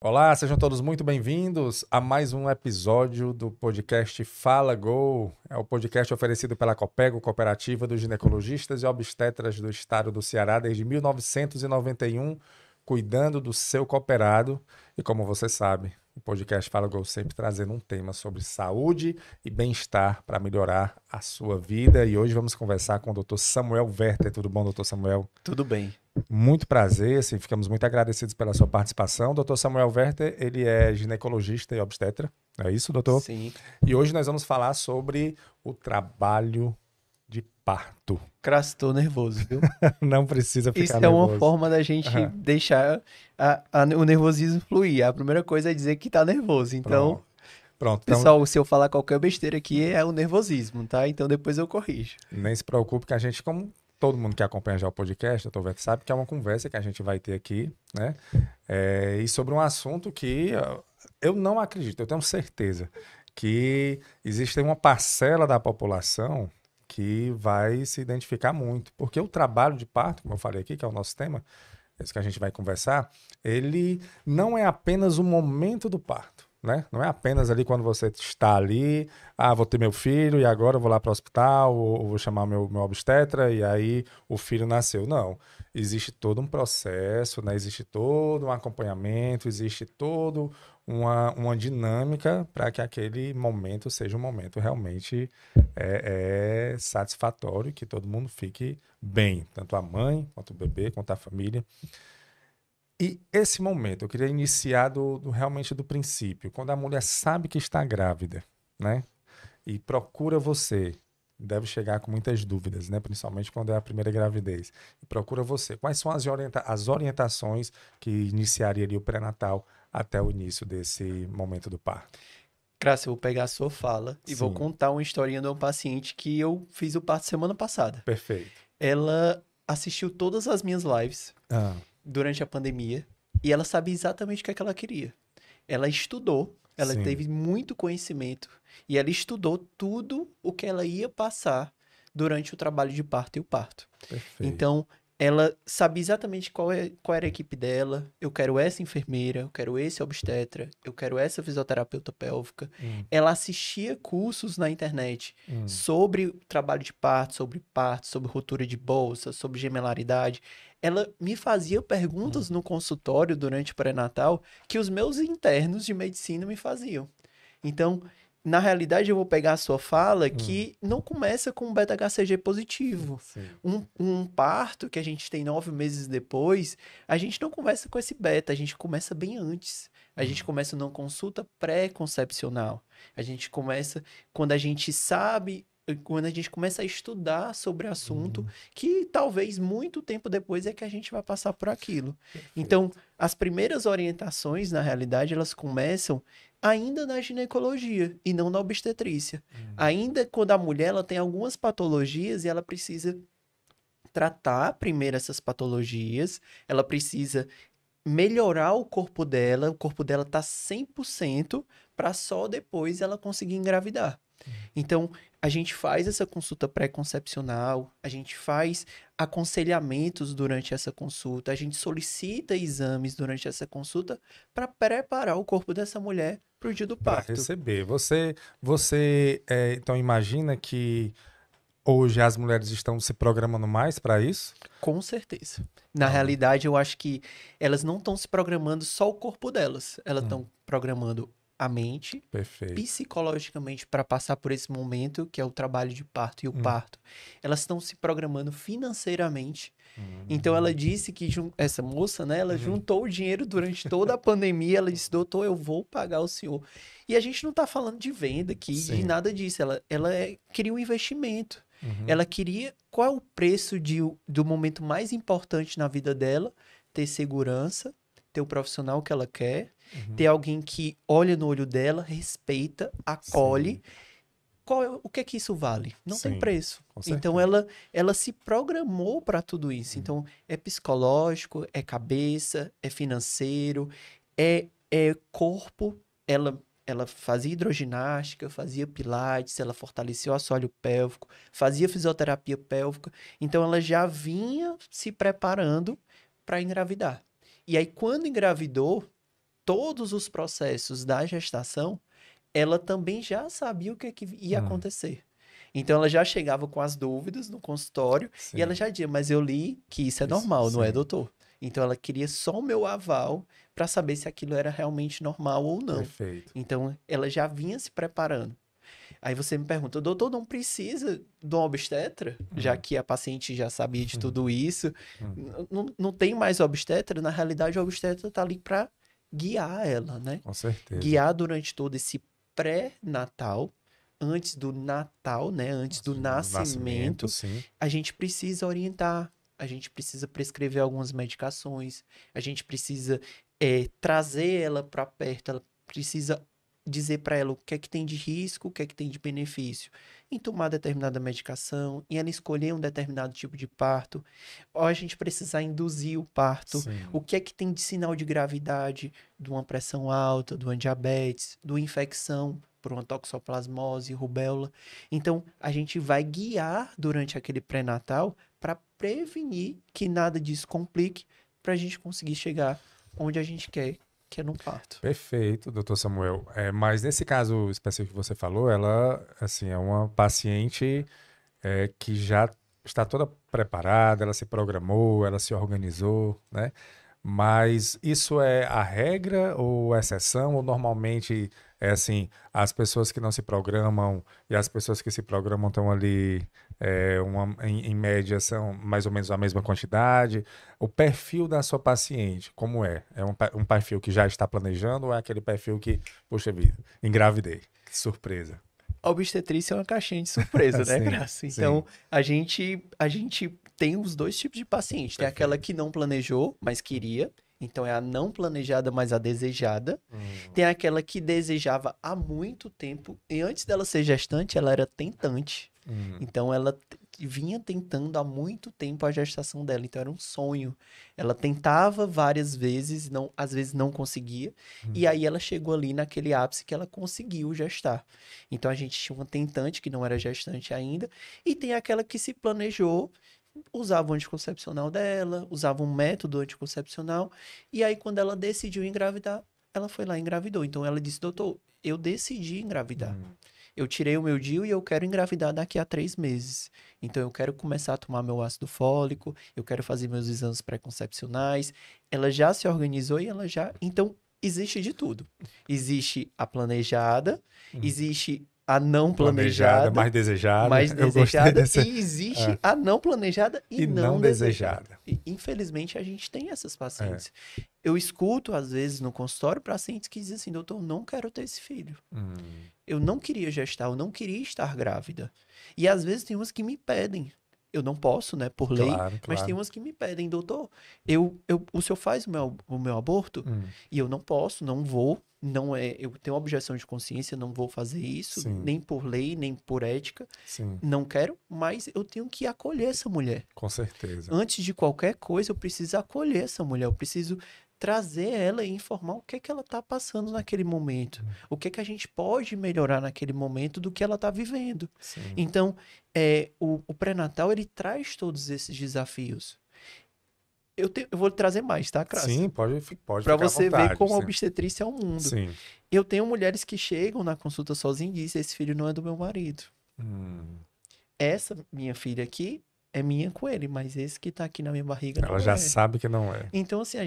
Olá, sejam todos muito bem-vindos a mais um episódio do podcast Fala Gol. É o podcast oferecido pela Copego, Cooperativa dos Ginecologistas e Obstetras do Estado do Ceará desde 1991, cuidando do seu cooperado. E como você sabe, o podcast Fala Gol sempre trazendo um tema sobre saúde e bem-estar para melhorar a sua vida. E hoje vamos conversar com o Dr. Samuel Werther. Tudo bom, Dr. Samuel? Tudo bem. Muito prazer, assim, ficamos muito agradecidos pela sua participação. Dr. Samuel Werther, ele é ginecologista e obstetra, é isso, doutor? Sim. E hoje nós vamos falar sobre o trabalho de parto. Tô nervoso, viu? Não precisa Isso ficar é uma nervoso. forma da gente Aham. deixar o nervosismo fluir. A primeira coisa é dizer que tá nervoso. Então, Pronto. Pronto, então pessoal, se eu falar qualquer besteira aqui, é o nervosismo, tá? Então depois eu corrijo. nem se preocupe que a gente, como todo mundo que acompanha já o podcast, doutor Werther, sabe que é uma conversa que a gente vai ter aqui, né? E sobre um assunto que eu não acredito, eu tenho certeza que existe uma parcela da população que vai se identificar muito, porque o trabalho de parto, como eu falei aqui, que é o nosso tema, esse que a gente vai conversar, ele não é apenas o momento do parto, né? Não é apenas ali quando você está ali, vou ter meu filho e agora eu vou lá para o hospital, ou vou chamar meu obstetra e aí o filho nasceu. Não. Existe todo um processo, né? Existe todo um acompanhamento, existe todo uma dinâmica para que aquele momento seja um momento realmente satisfatório, que todo mundo fique bem, tanto a mãe, quanto o bebê, quanto a família. E esse momento, eu queria iniciar realmente do princípio, quando a mulher sabe que está grávida, né? E procura você, deve chegar com muitas dúvidas, né? Principalmente quando é a primeira gravidez. E procura você. Quais são as orientações que iniciaria ali o pré-natal até o início desse momento do parto? Crácio, eu vou pegar a sua fala e vou Sim, contar uma historinha de uma paciente que eu fiz o parto semana passada. perfeito. Ela assistiu todas as minhas lives Ah, durante a pandemia e ela sabia exatamente o que é que ela queria. Ela estudou, ela sim, teve muito conhecimento e ela estudou tudo o que ela ia passar durante o trabalho de parto e o parto. perfeito. Então, ela sabia exatamente qual era a equipe dela. Eu quero essa enfermeira, eu quero esse obstetra, eu quero essa fisioterapeuta pélvica. Hum, Ela assistia cursos na internet hum, sobre trabalho de parto, sobre ruptura de bolsa, sobre gemelaridade. Ela me fazia perguntas hum, no consultório durante o pré-natal que os meus internos de medicina me faziam. Então, na realidade, eu vou pegar a sua fala hum, que não começa com um beta-HCG positivo. sim. Um parto que a gente tem 9 meses depois, a gente não começa com esse beta, a gente começa bem antes. A gente Hum, começa numa consulta pré-concepcional. A gente começa quando a gente sabe, quando a gente começa a estudar sobre o assunto, hum, que talvez muito tempo depois é que a gente vai passar por aquilo. Então, perfeito. as primeiras orientações, na realidade, elas começam ainda na ginecologia e não na obstetrícia. Hum, Ainda quando a mulher ela tem algumas patologias e ela precisa tratar primeiro essas patologias, ela precisa melhorar o corpo dela tá 100% para só depois ela conseguir engravidar. hum. Então, a gente faz essa consulta pré-concepcional, a gente faz aconselhamentos durante essa consulta, a gente solicita exames durante essa consulta para preparar o corpo dessa mulher para o dia do Para parto. receber. Então imagina que hoje as mulheres estão se programando mais para isso? Com certeza. Na Ah, realidade, eu acho que elas não estão se programando só o corpo delas, elas hum, estão programando a mente, perfeito. psicologicamente para passar por esse momento, que é o trabalho de parto e o Hum, parto. Elas estão se programando financeiramente. Então ela hum, disse que essa moça, né, ela hum, juntou o dinheiro durante toda a pandemia, ela disse: "Doutor, eu vou pagar o senhor". E a gente não está falando de venda aqui, de sim. nada disso. Queria um investimento. Uhum, Ela queria qual é o preço do momento mais importante na vida dela, ter segurança, ter o profissional que ela quer, ter uhum, alguém que olha no olho dela, respeita, sim, acolhe. O que é que isso vale? Não tem sim, preço. com Então certeza. ela se programou para tudo isso. Hum, Então é psicológico, é cabeça, é financeiro, é corpo. Ela fazia hidroginástica, fazia pilates, ela fortaleceu o assoalho pélvico, fazia fisioterapia pélvica. Então ela já vinha se preparando para engravidar. E aí quando engravidou, todos os processos da gestação, ela também já sabia o que ia acontecer. Então, ela já chegava com as dúvidas no consultório e ela já dizia, mas eu li que isso é normal, não é, doutor? Então, ela queria só o meu aval para saber se aquilo era realmente normal ou não. Perfeito. Então, ela já vinha se preparando. Aí você me pergunta, doutor, não precisa de um obstetra? Já que a paciente já sabia de tudo isso. Não tem mais obstetra? Na realidade, o obstetra está ali para guiar ela, né? Com certeza. Guiar durante todo esse pré-natal, antes do Natal, né? Antes do nascimento, a gente precisa orientar, a gente precisa prescrever algumas medicações, a gente precisa trazer ela para perto, ela precisa dizer para ela o que é que tem de risco, o que é que tem de benefício em tomar determinada medicação, em ela escolher um determinado tipo de parto, ou a gente precisar induzir o parto, o que é que tem de sinal de gravidade, de uma pressão alta, de uma diabetes, de uma infecção por uma toxoplasmose, rubéola. Então, a gente vai guiar durante aquele pré-natal para prevenir que nada disso complique, para a gente conseguir chegar onde a gente quer, que é no parto. Perfeito, doutor Samuel. Mas nesse caso específico que você falou, ela assim, é uma paciente que já está toda preparada, ela se programou, ela se organizou, né? Mas isso é a regra ou exceção? Ou normalmente é assim, as pessoas que não se programam e as pessoas que se programam estão ali em média são mais ou menos a mesma quantidade? O perfil da sua paciente, como é? É um perfil que já está planejando ou é aquele perfil que, poxa vida, engravidei? Que surpresa. A obstetrícia é uma caixinha de surpresa, né, Graça? Então, a gente tem os dois tipos de paciente. Tem aquela que não planejou, mas queria. Então, é a não planejada, mas a desejada. Tem aquela que desejava há muito tempo. E antes dela ser gestante, ela era tentante. Então, ela vinha tentando há muito tempo a gestação dela. Então, era um sonho. Ela tentava várias vezes, às vezes não conseguia. E aí, ela chegou ali naquele ápice que ela conseguiu gestar. Então, a gente tinha uma tentante que não era gestante ainda. E tem aquela que se planejou, usava o anticoncepcional dela, usava um método anticoncepcional. E aí, quando ela decidiu engravidar, ela foi lá e engravidou. Então, ela disse, doutor, eu decidi engravidar. Eu tirei o meu DIU e eu quero engravidar daqui a 3 meses. Então, eu quero começar a tomar meu ácido fólico, eu quero fazer meus exames pré-concepcionais. Ela já se organizou e ela já... Então, existe de tudo. Existe a planejada, existe a não planejada, mais desejada. E existe a não planejada e não desejada. E, infelizmente, a gente tem essas pacientes. Eu escuto, às vezes, no consultório, pacientes que dizem assim, doutor, não quero ter esse filho. Eu não queria gestar, eu não queria estar grávida. E, às vezes, tem umas que me pedem. Eu não posso, né, por lei, mas tem umas que me pedem, doutor, o senhor faz o meu aborto? E eu não posso, não vou. Eu tenho objeção de consciência, não vou fazer isso, nem por lei, nem por ética. Não quero, mas eu tenho que acolher essa mulher. Com certeza. Antes de qualquer coisa, eu preciso acolher essa mulher, eu preciso trazer ela e informar o que é que ela está passando naquele momento, o que é que a gente pode melhorar naquele momento do que ela está vivendo. Então, o pré-natal, ele traz todos esses desafios. Eu vou trazer mais, tá, Crasso? Sim, pode Para você ver como a obstetrícia é um mundo. Sim. Eu tenho mulheres que chegam na consulta sozinhas e dizem, esse filho não é do meu marido. Essa minha filha aqui é minha com ele, mas esse que tá aqui na minha barriga não é. Ela já sabe que não é. Então, assim,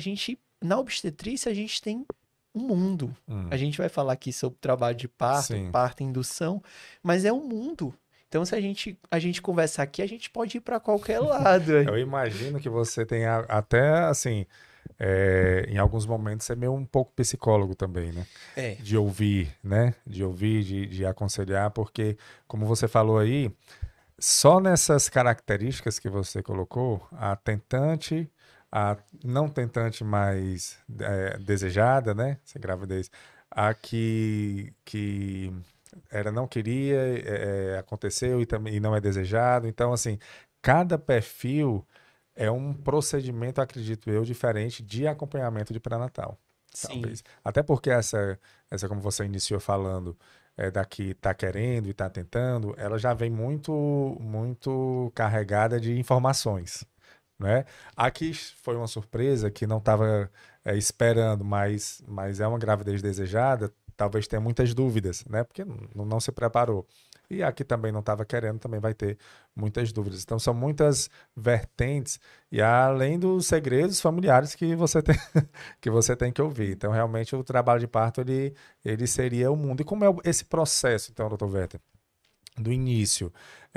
na obstetrícia, a gente tem um mundo. A gente vai falar aqui sobre trabalho de parto, parto e indução, mas é um mundo. Então, se a gente conversar aqui, a gente pode ir para qualquer lado. Eu imagino que você tenha até, assim, em alguns momentos, ser meio um pouco psicólogo também, né? De ouvir, né? De ouvir, de aconselhar, porque, como você falou aí, só nessas características que você colocou, a tentante, a não tentante mais desejada, né? Sem gravidez, a que ela não queria, aconteceu e não é desejado. Então, assim, cada perfil é um procedimento, acredito eu, diferente de acompanhamento de pré-natal. Talvez. Até porque essa, como você iniciou falando, da que está querendo e está tentando, ela já vem muito, muito carregada de informações. né? Aqui foi uma surpresa que não estava esperando, mas é uma gravidez desejada, talvez tenha muitas dúvidas, né? Porque não se preparou. E aqui também não estava querendo, também vai ter muitas dúvidas. Então, são muitas vertentes, e além dos segredos familiares que você tem que ouvir. Então, realmente, o trabalho de parto, ele seria o mundo. E como é esse processo, então, doutor Werther? Do início,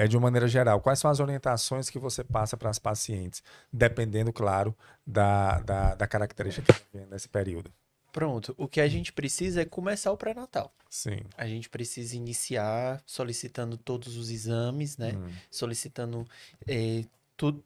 de uma maneira geral, quais são as orientações que você passa para as pacientes, dependendo, claro, da característica que vem nesse período? Pronto, o que a gente precisa é começar o pré-natal. Sim. A gente precisa iniciar solicitando todos os exames, né? Solicitando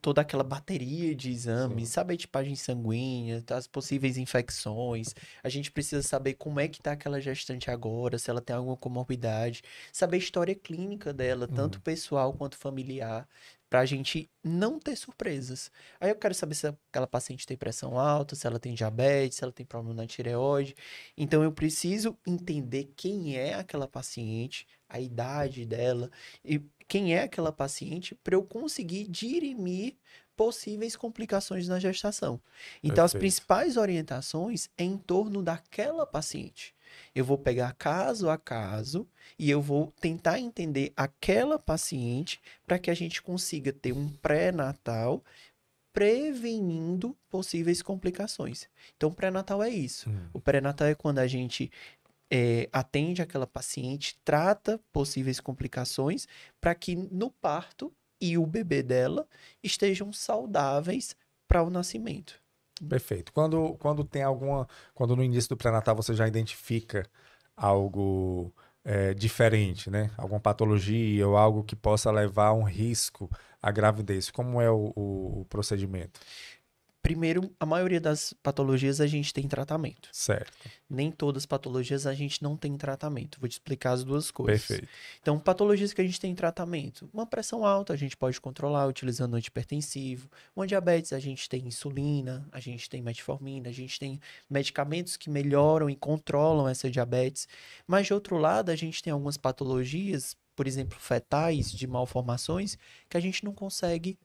toda aquela bateria de exames, saber a tipagem sanguínea, as possíveis infecções. A gente precisa saber como é que tá aquela gestante agora, se ela tem alguma comorbidade, saber a história clínica dela, tanto pessoal quanto familiar, para a gente não ter surpresas. Aí eu quero saber se aquela paciente tem pressão alta, se ela tem diabetes, se ela tem problema na tireoide. Então eu preciso entender quem é aquela paciente, a idade dela e quem é aquela paciente para eu conseguir dirimir possíveis complicações na gestação. Então as principais orientações é em torno daquela paciente. Eu vou pegar caso a caso e eu vou tentar entender aquela paciente para que a gente consiga ter um pré-natal prevenindo possíveis complicações. Então, o pré-natal é isso. O pré-natal é quando a gente atende aquela paciente, trata possíveis complicações para que no parto e o bebê dela estejam saudáveis para o nascimento. Perfeito. Quando tem quando no início do pré-natal você já identifica algo diferente, né? Alguma patologia ou algo que possa levar a um risco à gravidez, como é o procedimento? Primeiro, a maioria das patologias a gente tem tratamento. Certo. Nem todas as patologias a gente não tem tratamento. Vou te explicar as duas coisas. Perfeito. Então, patologias que a gente tem tratamento. Uma pressão alta a gente pode controlar utilizando antihipertensivo. Uma diabetes a gente tem insulina, a gente tem metformina, a gente tem medicamentos que melhoram e controlam essa diabetes. Mas, de outro lado, a gente tem algumas patologias, por exemplo, fetais de malformações, que a gente não consegue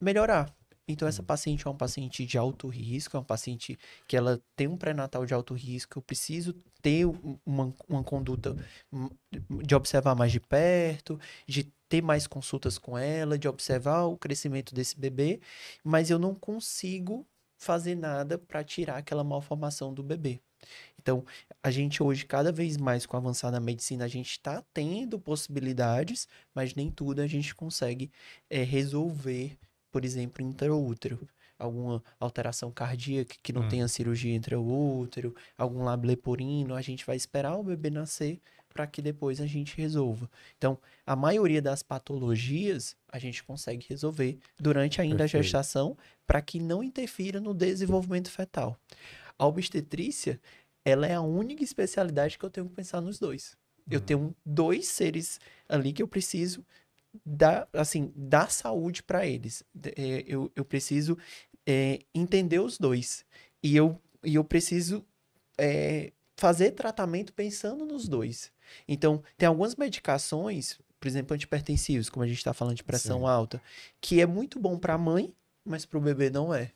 melhorar. Então, essa paciente é um paciente de alto risco, é um paciente que ela tem um pré-natal de alto risco. Eu preciso ter uma conduta de observar mais de perto, de ter mais consultas com ela, de observar o crescimento desse bebê, mas eu não consigo fazer nada para tirar aquela malformação do bebê. Então, a gente hoje, cada vez mais com o avançar da medicina, a gente está tendo possibilidades, mas nem tudo a gente consegue resolver. Por exemplo, intraútero, alguma alteração cardíaca que não tenha cirurgia intraútero, algum lábio leporino, a gente vai esperar o bebê nascer para que depois a gente resolva. Então, a maioria das patologias a gente consegue resolver durante ainda a gestação para que não interfira no desenvolvimento fetal. A obstetrícia, ela é a única especialidade que eu tenho que pensar nos dois. Eu tenho dois seres ali que eu preciso dar saúde para eles. Eu preciso entender os dois. E eu preciso fazer tratamento pensando nos dois. Então, tem algumas medicações, por exemplo, antihipertensivos, como a gente está falando de pressão alta, que é muito bom para a mãe, mas para o bebê não é.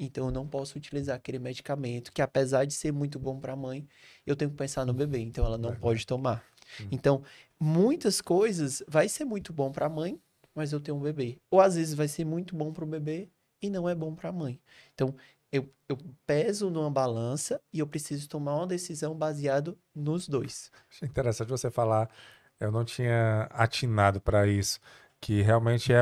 Então, eu não posso utilizar aquele medicamento que, apesar de ser muito bom para a mãe, eu tenho que pensar no bebê. Então, ela não pode tomar. Então, muitas coisas vai ser muito bom para a mãe, mas eu tenho um bebê. Ou às vezes vai ser muito bom para o bebê e não é bom para a mãe. Então, eu peso numa balança e eu preciso tomar uma decisão baseado nos dois. Achei interessante você falar, eu não tinha atinado para isso, que realmente é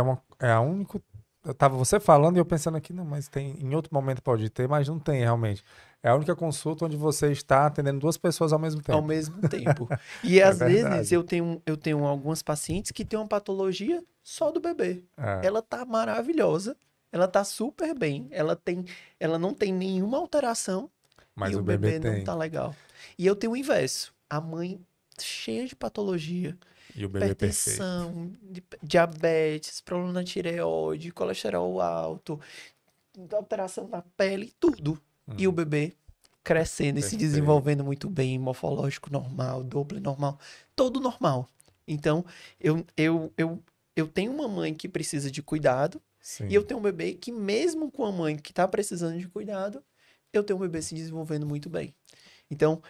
a única. Eu tava você falando e eu pensando aqui, não, mas tem, em outro momento pode ter, mas não tem realmente. É a única consulta onde você está atendendo duas pessoas ao mesmo tempo. Ao mesmo tempo. E às vezes eu tenho algumas pacientes que têm uma patologia só do bebê. Ela tá maravilhosa, ela tá super bem, ela não tem nenhuma alteração, mas e o bebê não tá legal. E eu tenho o inverso. A mãe cheia de patologia. E o bebê hipertensão, diabetes, problema na tireoide, colesterol alto, alteração na pele, tudo. E o bebê crescendo e se desenvolvendo muito bem, morfológico normal, Doppler normal, todo normal. Então, eu tenho uma mãe que precisa de cuidado, Sim, E eu tenho um bebê que, mesmo com a mãe que tá precisando de cuidado, eu tenho um bebê se desenvolvendo muito bem. Então,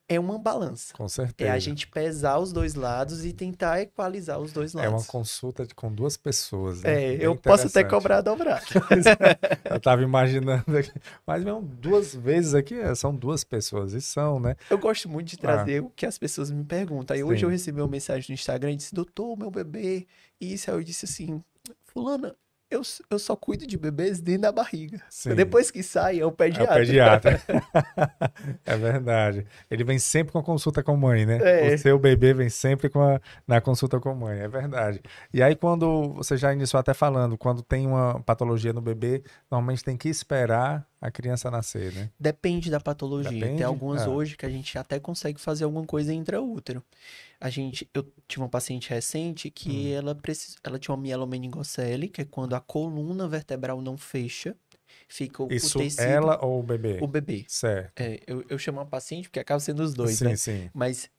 é uma balança. com É a certeza. gente pesar os dois lados e tentar equalizar os dois É uma lados. consulta com duas pessoas, né? É, Bem eu posso até interessante. cobrar dobrado. Eu tava imaginando aqui. Mas mesmo 2 vezes aqui são 2 pessoas. E são, né? Eu gosto muito de Ah, trazer o que as pessoas me perguntam. Aí hoje eu sim. recebi uma mensagem no Instagram e disse, doutor, meu bebê. E isso aí eu disse assim, fulana, eu só cuido de bebês dentro da barriga. Sim. Depois que sai, é o É o pediatra. pediatra. É verdade. Ele vem sempre com a consulta com a mãe, né? O É, seu bebê vem sempre na consulta com a mãe, é verdade. E aí, quando você já iniciou até falando, quando tem uma patologia no bebê, normalmente tem que esperar a criança nascer, né? depende da patologia. Tem Depende? algumas Ah, hoje que a gente até consegue fazer alguma coisa intraútero. Eu tive uma paciente recente que hum. ela tinha uma mielomeningocele, que é quando a coluna vertebral não fecha, fica o Isso tecido, ela ou o bebê? o bebê. Certo. Eu chamo a paciente porque acaba sendo os dois, Sim, né? sim. Mas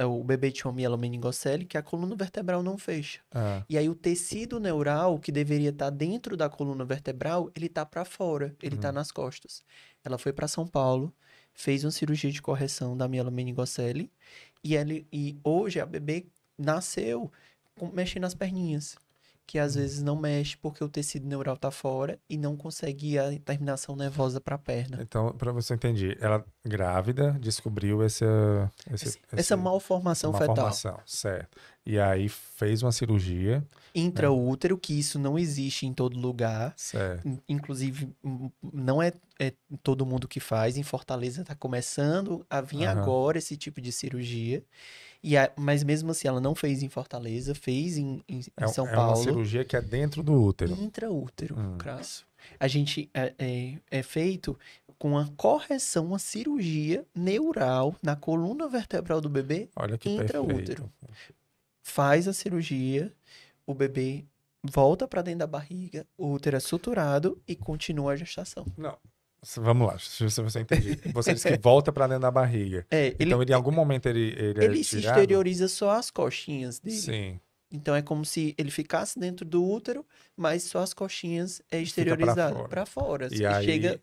o bebê tinha uma mielomeningocele que a coluna vertebral não fecha. Ah, E aí o tecido neural que deveria estar dentro da coluna vertebral, ele tá para fora, ele tá hum. nas costas. Ela foi para São Paulo, fez uma cirurgia de correção da mielomeningocele e hoje a bebê nasceu mexendo nas perninhas. Que às Hum. vezes não mexe porque o tecido neural tá fora e não consegue ir a terminação nervosa para a perna. Então, para você entender, ela grávida descobriu Essa malformação fetal. malformação, certo? E aí fez uma cirurgia, né? Intraútero, que isso não existe em todo lugar. Certo. Inclusive, não é todo mundo que faz. Em Fortaleza está começando a vir Aham. agora esse tipo de cirurgia. Mas mesmo assim, ela não fez em Fortaleza, fez em São É uma Paulo. cirurgia que é dentro do útero. Intraútero, Hum. crasso. A gente é feito com a correção, uma cirurgia neural na coluna vertebral do bebê Olha que intraútero. perfeito. Faz a cirurgia, o bebê volta para dentro da barriga, o útero é suturado e continua a gestação. Não, vamos lá, se você entender. Você disse que volta para dentro da barriga. Então, ele, em algum momento ele é ele se tirado? exterioriza só as costinhas dele. Sim. Então é como se ele ficasse dentro do útero, mas só as coxinhas é Fica para exteriorizado fora. para fora. E aí, Chega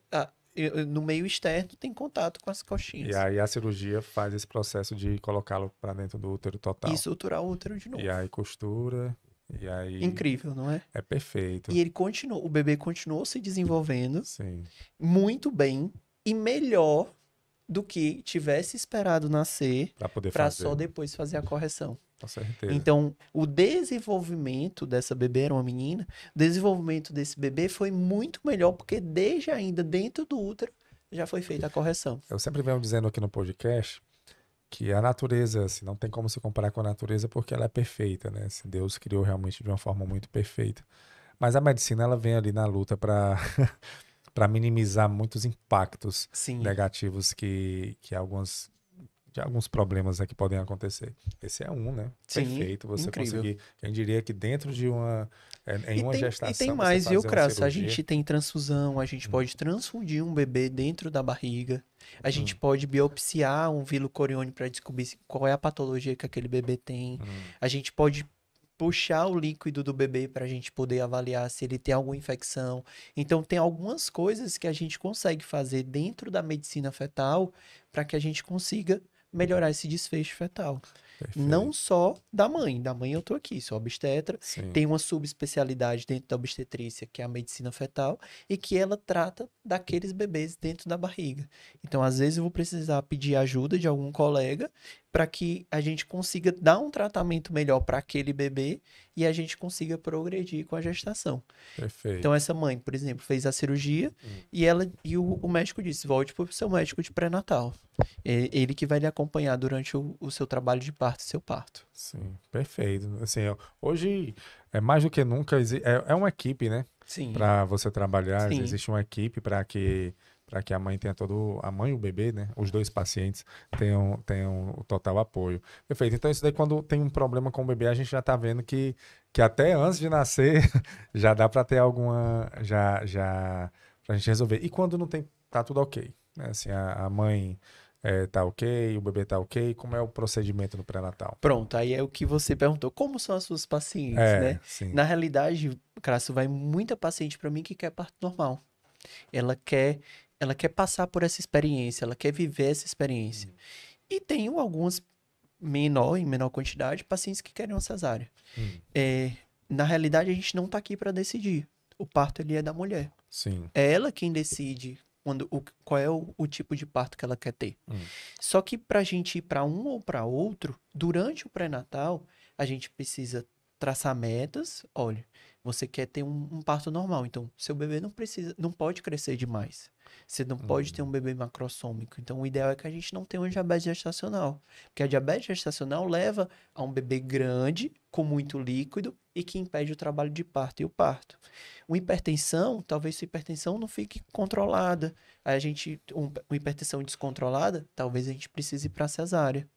no meio externo, tem contato com as e coxinhas. aí a cirurgia faz esse processo de colocá-lo para dentro do útero total. E suturar o útero de novo. E aí costura, e aí Incrível, não é? é perfeito. E o bebê continuou se desenvolvendo Sim. muito bem e melhor do que tivesse esperado nascer Para poder para fazer. só depois fazer a correção. Com certeza. Então, o desenvolvimento dessa bebê, era uma menina, o desenvolvimento desse bebê foi muito melhor, porque desde ainda dentro do útero já foi feita a correção. Eu sempre venho dizendo aqui no podcast que a natureza, assim, não tem como se comparar com a natureza porque ela é perfeita, né? Assim, Deus criou realmente de uma forma muito perfeita. Mas a medicina, ela vem ali na luta para para minimizar muitos impactos Sim, negativos de alguns problemas que podem acontecer. Esse é um, né? sim, Perfeito. Você incrível. conseguir. Quem diria que dentro de em uma E gestação, tem você mais, viu, fazer uma Crasso? A cirurgia. gente tem transfusão, a gente pode transfundir um bebê dentro da barriga, a gente pode biopsiar um vilo corione para descobrir qual é a patologia que aquele bebê tem, a gente pode puxar o líquido do bebê para a gente poder avaliar se ele tem alguma infecção. Então, tem algumas coisas que a gente consegue fazer dentro da medicina fetal para que a gente consiga melhorar esse desfecho fetal. Perfeito. Não só da mãe. Da mãe eu tô aqui, sou obstetra. Sim. Tem uma subespecialidade dentro da obstetrícia, que é a medicina fetal, e que ela trata daqueles bebês dentro da barriga. Então, às vezes, eu vou precisar pedir ajuda de algum colega para que a gente consiga dar um tratamento melhor para aquele bebê e a gente consiga progredir com a gestação. Perfeito. Então, essa mãe, por exemplo, fez a cirurgia e o médico disse, volte para o seu médico de pré-natal. Ele que vai lhe acompanhar durante o seu trabalho de parto, seu parto. Sim, perfeito. Assim, hoje, mais do que nunca, é uma equipe, né? Sim. Para você trabalhar, Sim. existe uma equipe para que a mãe tenha a mãe e o bebê, né? Os dois pacientes tenham o total apoio. Perfeito. Então, isso daí, quando tem um problema com o bebê, a gente já está vendo que até antes de nascer já dá para ter alguma. Já para a gente resolver. E quando não tem, tá tudo ok. Né? Assim, a mãe tá ok, o bebê tá ok, como é o procedimento no pré-natal? Pronto, aí é o que você perguntou. Como são as suas pacientes, né? Sim. Na realidade, Crasso, vai muita paciente para mim que quer parto normal. Ela quer, ela quer passar por essa experiência, ela quer viver essa experiência. E tenho algumas em menor quantidade, pacientes que querem uma cesárea. Hum, É, na realidade, a gente não está aqui para decidir. O parto ele é da mulher. sim. É ela quem decide qual é o tipo de parto que ela quer ter. Hum, Só que para a gente ir para um ou para outro, durante o pré-natal, a gente precisa traçar metas. Olha, você quer ter um parto normal, então seu bebê não pode crescer demais. Você não pode ter um bebê macrossômico. Então, o ideal é que a gente não tenha uma diabetes gestacional, porque a diabetes gestacional leva a um bebê grande, com muito líquido e que impede o trabalho de parto e o parto. Uma hipertensão, talvez sua hipertensão não fique controlada. Aí uma hipertensão descontrolada, talvez a gente precise ir para cesárea.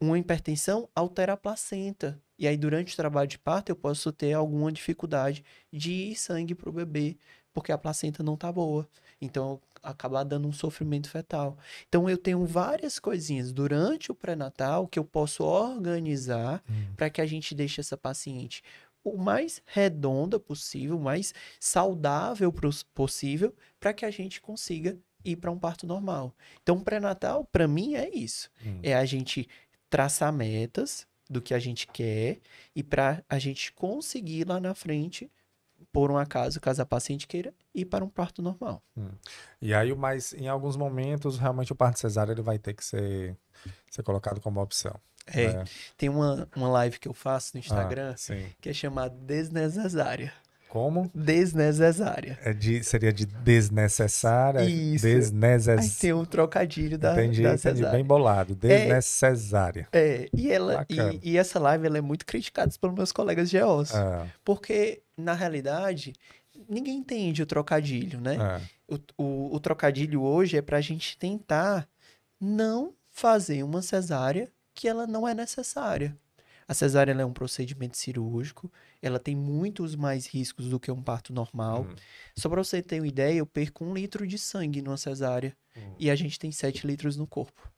Uma hipertensão altera a placenta. E aí, durante o trabalho de parto, eu posso ter alguma dificuldade de ir sangue para o bebê, porque a placenta não tá boa. Então, acabar dando um sofrimento fetal. Então, eu tenho várias coisinhas durante o pré-natal que eu posso organizar para que a gente deixe essa paciente o mais redonda possível, o mais saudável possível, para que a gente consiga ir para um parto normal. Então, o pré-natal, para mim, é isso. É a gente traçar metas do que a gente quer e para a gente conseguir lá na frente, por um acaso, caso a paciente queira, ir para um parto normal. E aí, em alguns momentos, realmente o parto cesáreo ele vai ter que ser colocado como opção, É, né? tem uma live que eu faço no Instagram Sim. que é chamada Desnecessária. Como? Desnecessária. Seria de desnecessária, Isso. Aí desnecessária. tem um trocadilho da Entendi, bem cesárea. bolado. É, Desnecessária. Bacana. e essa live ela é muito criticada pelos meus colegas de EOS. Ah, Porque, na realidade, ninguém entende o trocadilho, né? ah, O trocadilho hoje é para a gente tentar não fazer uma cesárea que ela não é necessária. A cesárea ela é um procedimento cirúrgico, ela tem muitos mais riscos do que um parto normal. Só para você ter uma ideia, eu perco 1 litro de sangue numa cesárea e a gente tem 7 litros no corpo.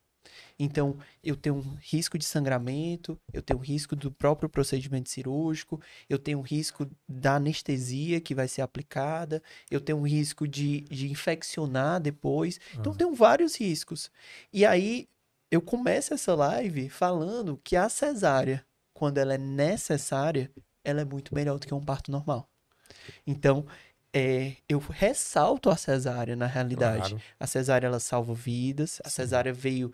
Então, eu tenho um risco de sangramento, eu tenho um risco do próprio procedimento cirúrgico, eu tenho um risco da anestesia que vai ser aplicada, eu tenho um risco de infeccionar depois. Então, tenho vários riscos. E aí, eu começo essa live falando que a cesárea, quando ela é necessária, ela é muito melhor do que um parto normal. Então, eu ressalto a cesárea na realidade. claro. A cesárea, ela salva vidas. A Sim. cesárea veio.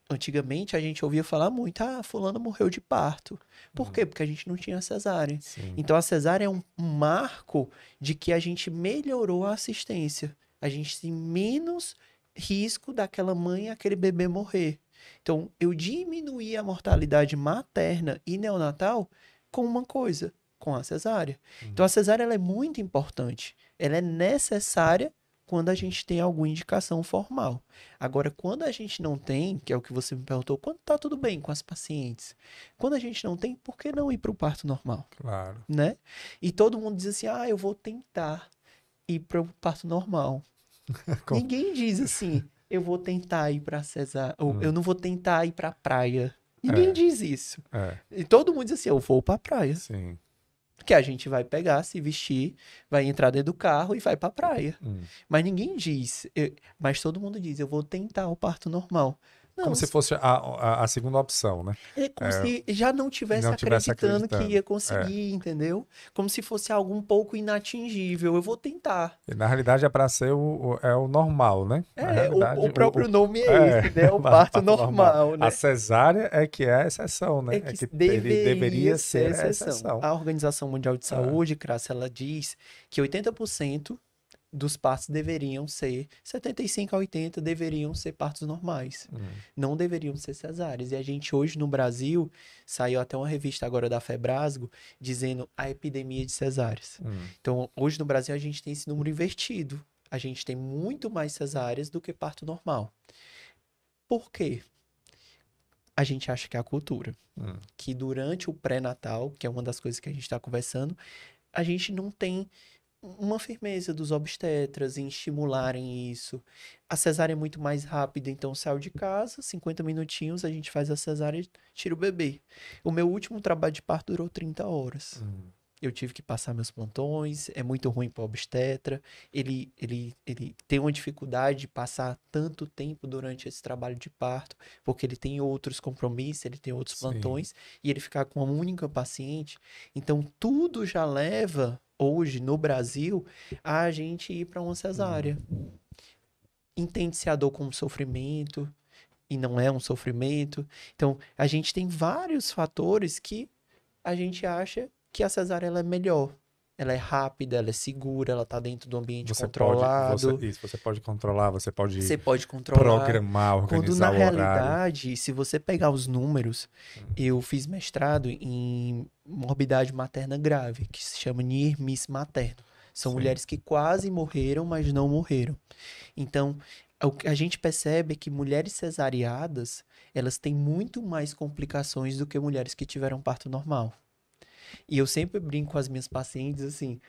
Antigamente a gente ouvia falar muito, fulano morreu de parto. Por quê? Porque a gente não tinha cesárea. Sim. Então a cesárea é um marco de que a gente melhorou a assistência. A gente tem menos risco daquela mãe e aquele bebê morrer. Então eu diminuí a mortalidade materna e neonatal com uma coisa, com a cesárea. Então a cesárea ela é muito importante. Ela é necessária quando a gente tem alguma indicação formal. Agora, quando a gente não tem, que é o que você me perguntou, quando tá tudo bem com as pacientes, quando a gente não tem, por que não ir para o parto normal, Claro. né? E todo mundo diz assim, eu vou tentar ir para o parto normal. Ninguém diz assim, eu vou tentar ir para cesárea, ou eu não vou tentar ir para a praia. Ninguém diz isso. E todo mundo diz assim, eu vou para a praia. Sim. Que a gente vai pegar, se vestir, vai entrar dentro do carro e vai pra praia. Mas ninguém diz, mas todo mundo diz, eu vou tentar o parto normal. Não, Como se fosse a segunda opção, né? é como se já não tivesse Não tivesse acreditando que ia acreditando. conseguir, entendeu? Como se fosse algo um pouco inatingível. Eu vou tentar. E na realidade é para ser o normal, né? Na realidade, O próprio nome é esse, né? O parto normal, né? A cesárea é que é a exceção, né? É que Ele deveria ser a exceção. exceção. A Organização Mundial de Saúde, Crasso, ela diz que 80% dos partos deveriam ser, 75 a 80 deveriam ser partos normais. Não deveriam ser cesáreas. E a gente hoje no Brasil, saiu até uma revista agora da Febrasgo, dizendo a epidemia de cesáreas. Então, hoje no Brasil a gente tem esse número invertido. A gente tem muito mais cesáreas do que parto normal. Por quê? A gente acha que é a cultura. Que durante o pré-natal, que é uma das coisas que a gente está conversando, a gente não tem uma firmeza dos obstetras em estimularem isso. A cesárea é muito mais rápida, então saiu de casa, 50 minutinhos, a gente faz a cesárea e tira o bebê. O meu último trabalho de parto durou 30 horas. Eu tive que passar meus plantões, é muito ruim para o obstetra. Ele tem uma dificuldade de passar tanto tempo durante esse trabalho de parto, porque ele tem outros compromissos, ele tem outros Sim. plantões, e ele ficar com uma única paciente. Então, tudo já leva, hoje, no Brasil, a gente ir para uma cesárea. Entende-se a dor como sofrimento, e não é um sofrimento. Então, a gente tem vários fatores que a gente acha que a cesárea ela é melhor. Ela é rápida, ela é segura, ela tá dentro do ambiente controlado. Você pode controlar, você pode Você pode controlar. programar, Quando na organizar o horário. realidade, se você pegar os números, eu fiz mestrado em morbidade materna grave, que se chama near miss materno. São Sim. mulheres que quase morreram, mas não morreram. Então, o que a gente percebe é que mulheres cesariadas, elas têm muito mais complicações do que mulheres que tiveram parto normal. E eu sempre brinco com as minhas pacientes assim,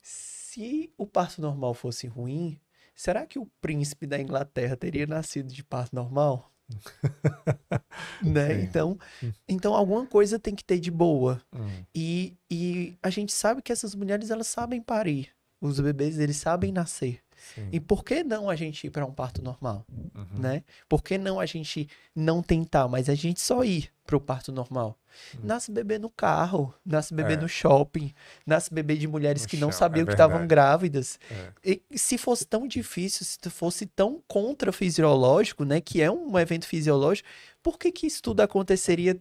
se o parto normal fosse ruim, será que o príncipe da Inglaterra teria nascido de parto normal? Né? Sim. Então alguma coisa tem que ter de boa. Hum, E a gente sabe que essas mulheres, elas sabem parir. Os bebês, eles sabem nascer. sim. E por que não a gente ir para um parto normal, Uhum. né? Por que não a gente não tentar, mas a gente só ir para o parto normal? Nasce bebê no carro, nasce bebê É. no shopping, nasce bebê de mulheres No que não chão, sabiam é que estavam verdade. grávidas. É. E se fosse tão difícil, se fosse tão contra-fisiológico, né, que é um evento fisiológico, por que que isso tudo aconteceria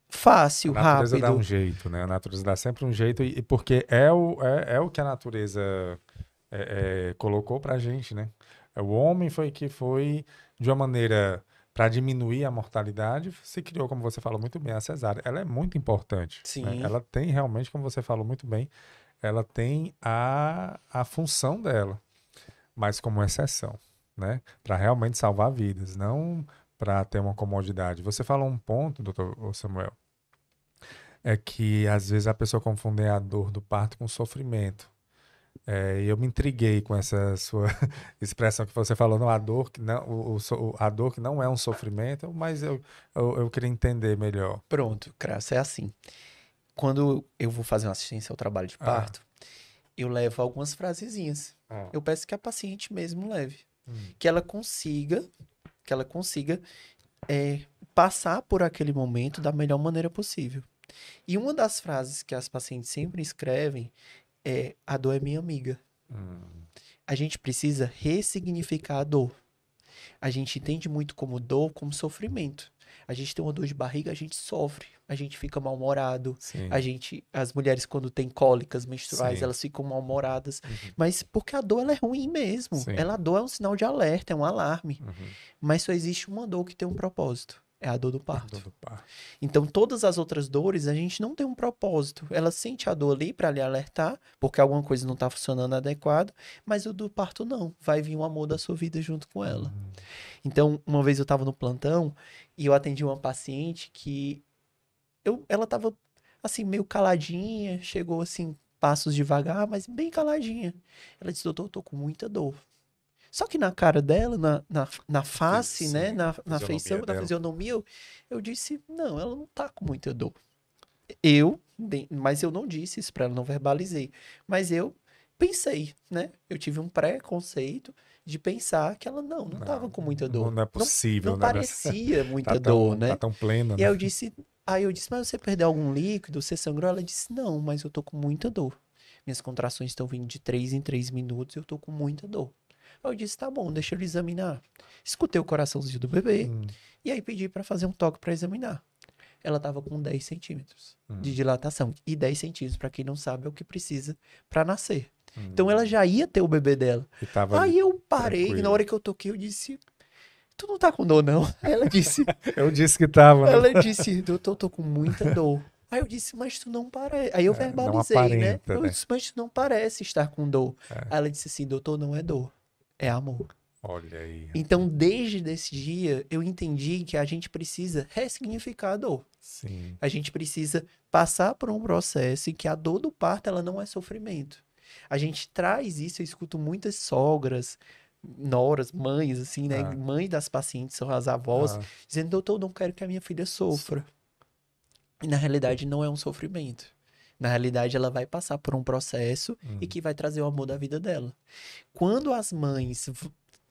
fácil, A natureza dá um rápido? jeito, né? A natureza dá sempre um jeito, e porque é o que a natureza colocou pra gente, né? O homem foi que foi, de uma maneira, para diminuir a mortalidade, se criou, como você falou muito bem, a cesárea. Ela é muito importante, né? Sim, Ela tem realmente, como você falou muito bem, ela tem a função dela, mas como exceção, né? Para realmente salvar vidas, não para ter uma comodidade. Você falou um ponto, doutor Samuel, é que às vezes a pessoa confunde a dor do parto com sofrimento. E eu me intriguei com essa sua expressão que você falou, não, a dor que não, a dor que não é um sofrimento, mas eu queria entender melhor. pronto, Crasso, é assim. Quando eu vou fazer uma assistência ao trabalho de Ah, parto, eu levo algumas frasezinhas. ah, Eu peço que a paciente mesmo leve. hum, Que ela consiga passar por aquele momento da melhor maneira possível. E uma das frases que as pacientes sempre escrevem é: a dor é minha amiga. hum, A gente precisa ressignificar a dor. A gente entende muito como dor, como sofrimento. A gente tem uma dor de barriga, a gente sofre, a gente fica mal-humorado, sim, as mulheres quando têm cólicas menstruais, sim, elas ficam mal-humoradas, uhum, mas porque a dor ela é ruim mesmo. sim, A dor é um sinal de alerta, é um alarme, uhum, mas só existe uma dor que tem um propósito, é a dor do a dor parto. do parto. Então, todas as outras dores, a gente não tem um propósito. Ela sente a dor ali para lhe alertar, porque alguma coisa não está funcionando adequado, mas o do parto não. Vai vir o amor da sua vida junto com ela. Então, uma vez eu estava no plantão e eu atendi uma paciente que ela estava assim, meio caladinha, chegou assim, passos devagar, mas bem caladinha. Ela disse: doutor, eu tô com muita dor. Só que na cara dela, na face, né, Sim, na feição, fisionomia na dela. fisionomia, eu disse: não, ela não tá com muita dor. Mas eu não disse isso pra ela, não verbalizei. Mas eu pensei, né? Eu tive um preconceito de pensar que ela não tava com muita dor. Não é Não, possível, não né? parecia muita dor, Tá né? tão plena, E né? aí eu disse, mas você perdeu algum líquido? Você sangrou? Ela disse, não, mas eu tô com muita dor. Minhas contrações estão vindo de 3 em 3 minutos, eu tô com muita dor. Aí eu disse, tá bom, deixa eu examinar. Escutei o coraçãozinho do bebê Hum, e aí pedi pra fazer um toque pra examinar. Ela tava com 10 centímetros de hum, dilatação. E 10 centímetros, pra quem não sabe, é o que precisa pra nascer. Então hum. ela já ia ter o bebê dela. E tava ali Aí eu parei, e na tranquilo. hora que eu toquei, eu disse, tu não tá com dor, não? Ela disse, Eu disse que tava, né? ela disse, doutor, eu tô com muita dor. Aí eu disse, mas tu não parece. Aí eu Não verbalizei, né? aparenta, Eu né? disse, mas tu não parece estar com dor. É. Aí ela disse assim, doutor, não é dor, é amor. Olha aí. Então, desde esse dia, eu entendi que a gente precisa ressignificar a dor. Sim. A gente precisa passar por um processo em que a dor do parto, ela não é sofrimento. A gente traz isso, eu escuto muitas sogras, noras, mães, assim, né? Ah. Mães das pacientes, são as avós, Ah, dizendo, doutor, não quero que a minha filha sofra. E na realidade não é um sofrimento. Na realidade, ela vai passar por um processo e que vai trazer o amor da vida dela. Quando as mães,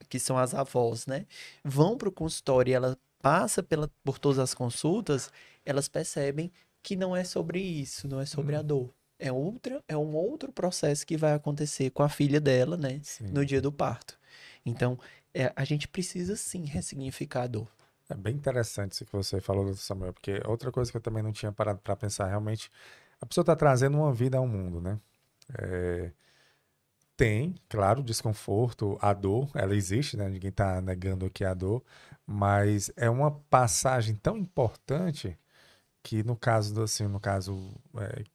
que são as avós, né, vão para o consultório e ela passa por todas as consultas, elas percebem que não é sobre isso, não é sobre a dor. É um outro processo que vai acontecer com a filha dela, né, sim. no dia do parto. Então, a gente precisa sim ressignificar a dor. É bem interessante isso que você falou, doutor Samuel, porque outra coisa que eu também não tinha parado para pensar, realmente, a pessoa está trazendo uma vida ao mundo, né? É, tem, claro, desconforto, a dor, ela existe, né? Ninguém está negando aqui a dor, mas é uma passagem tão importante que no caso assim, no caso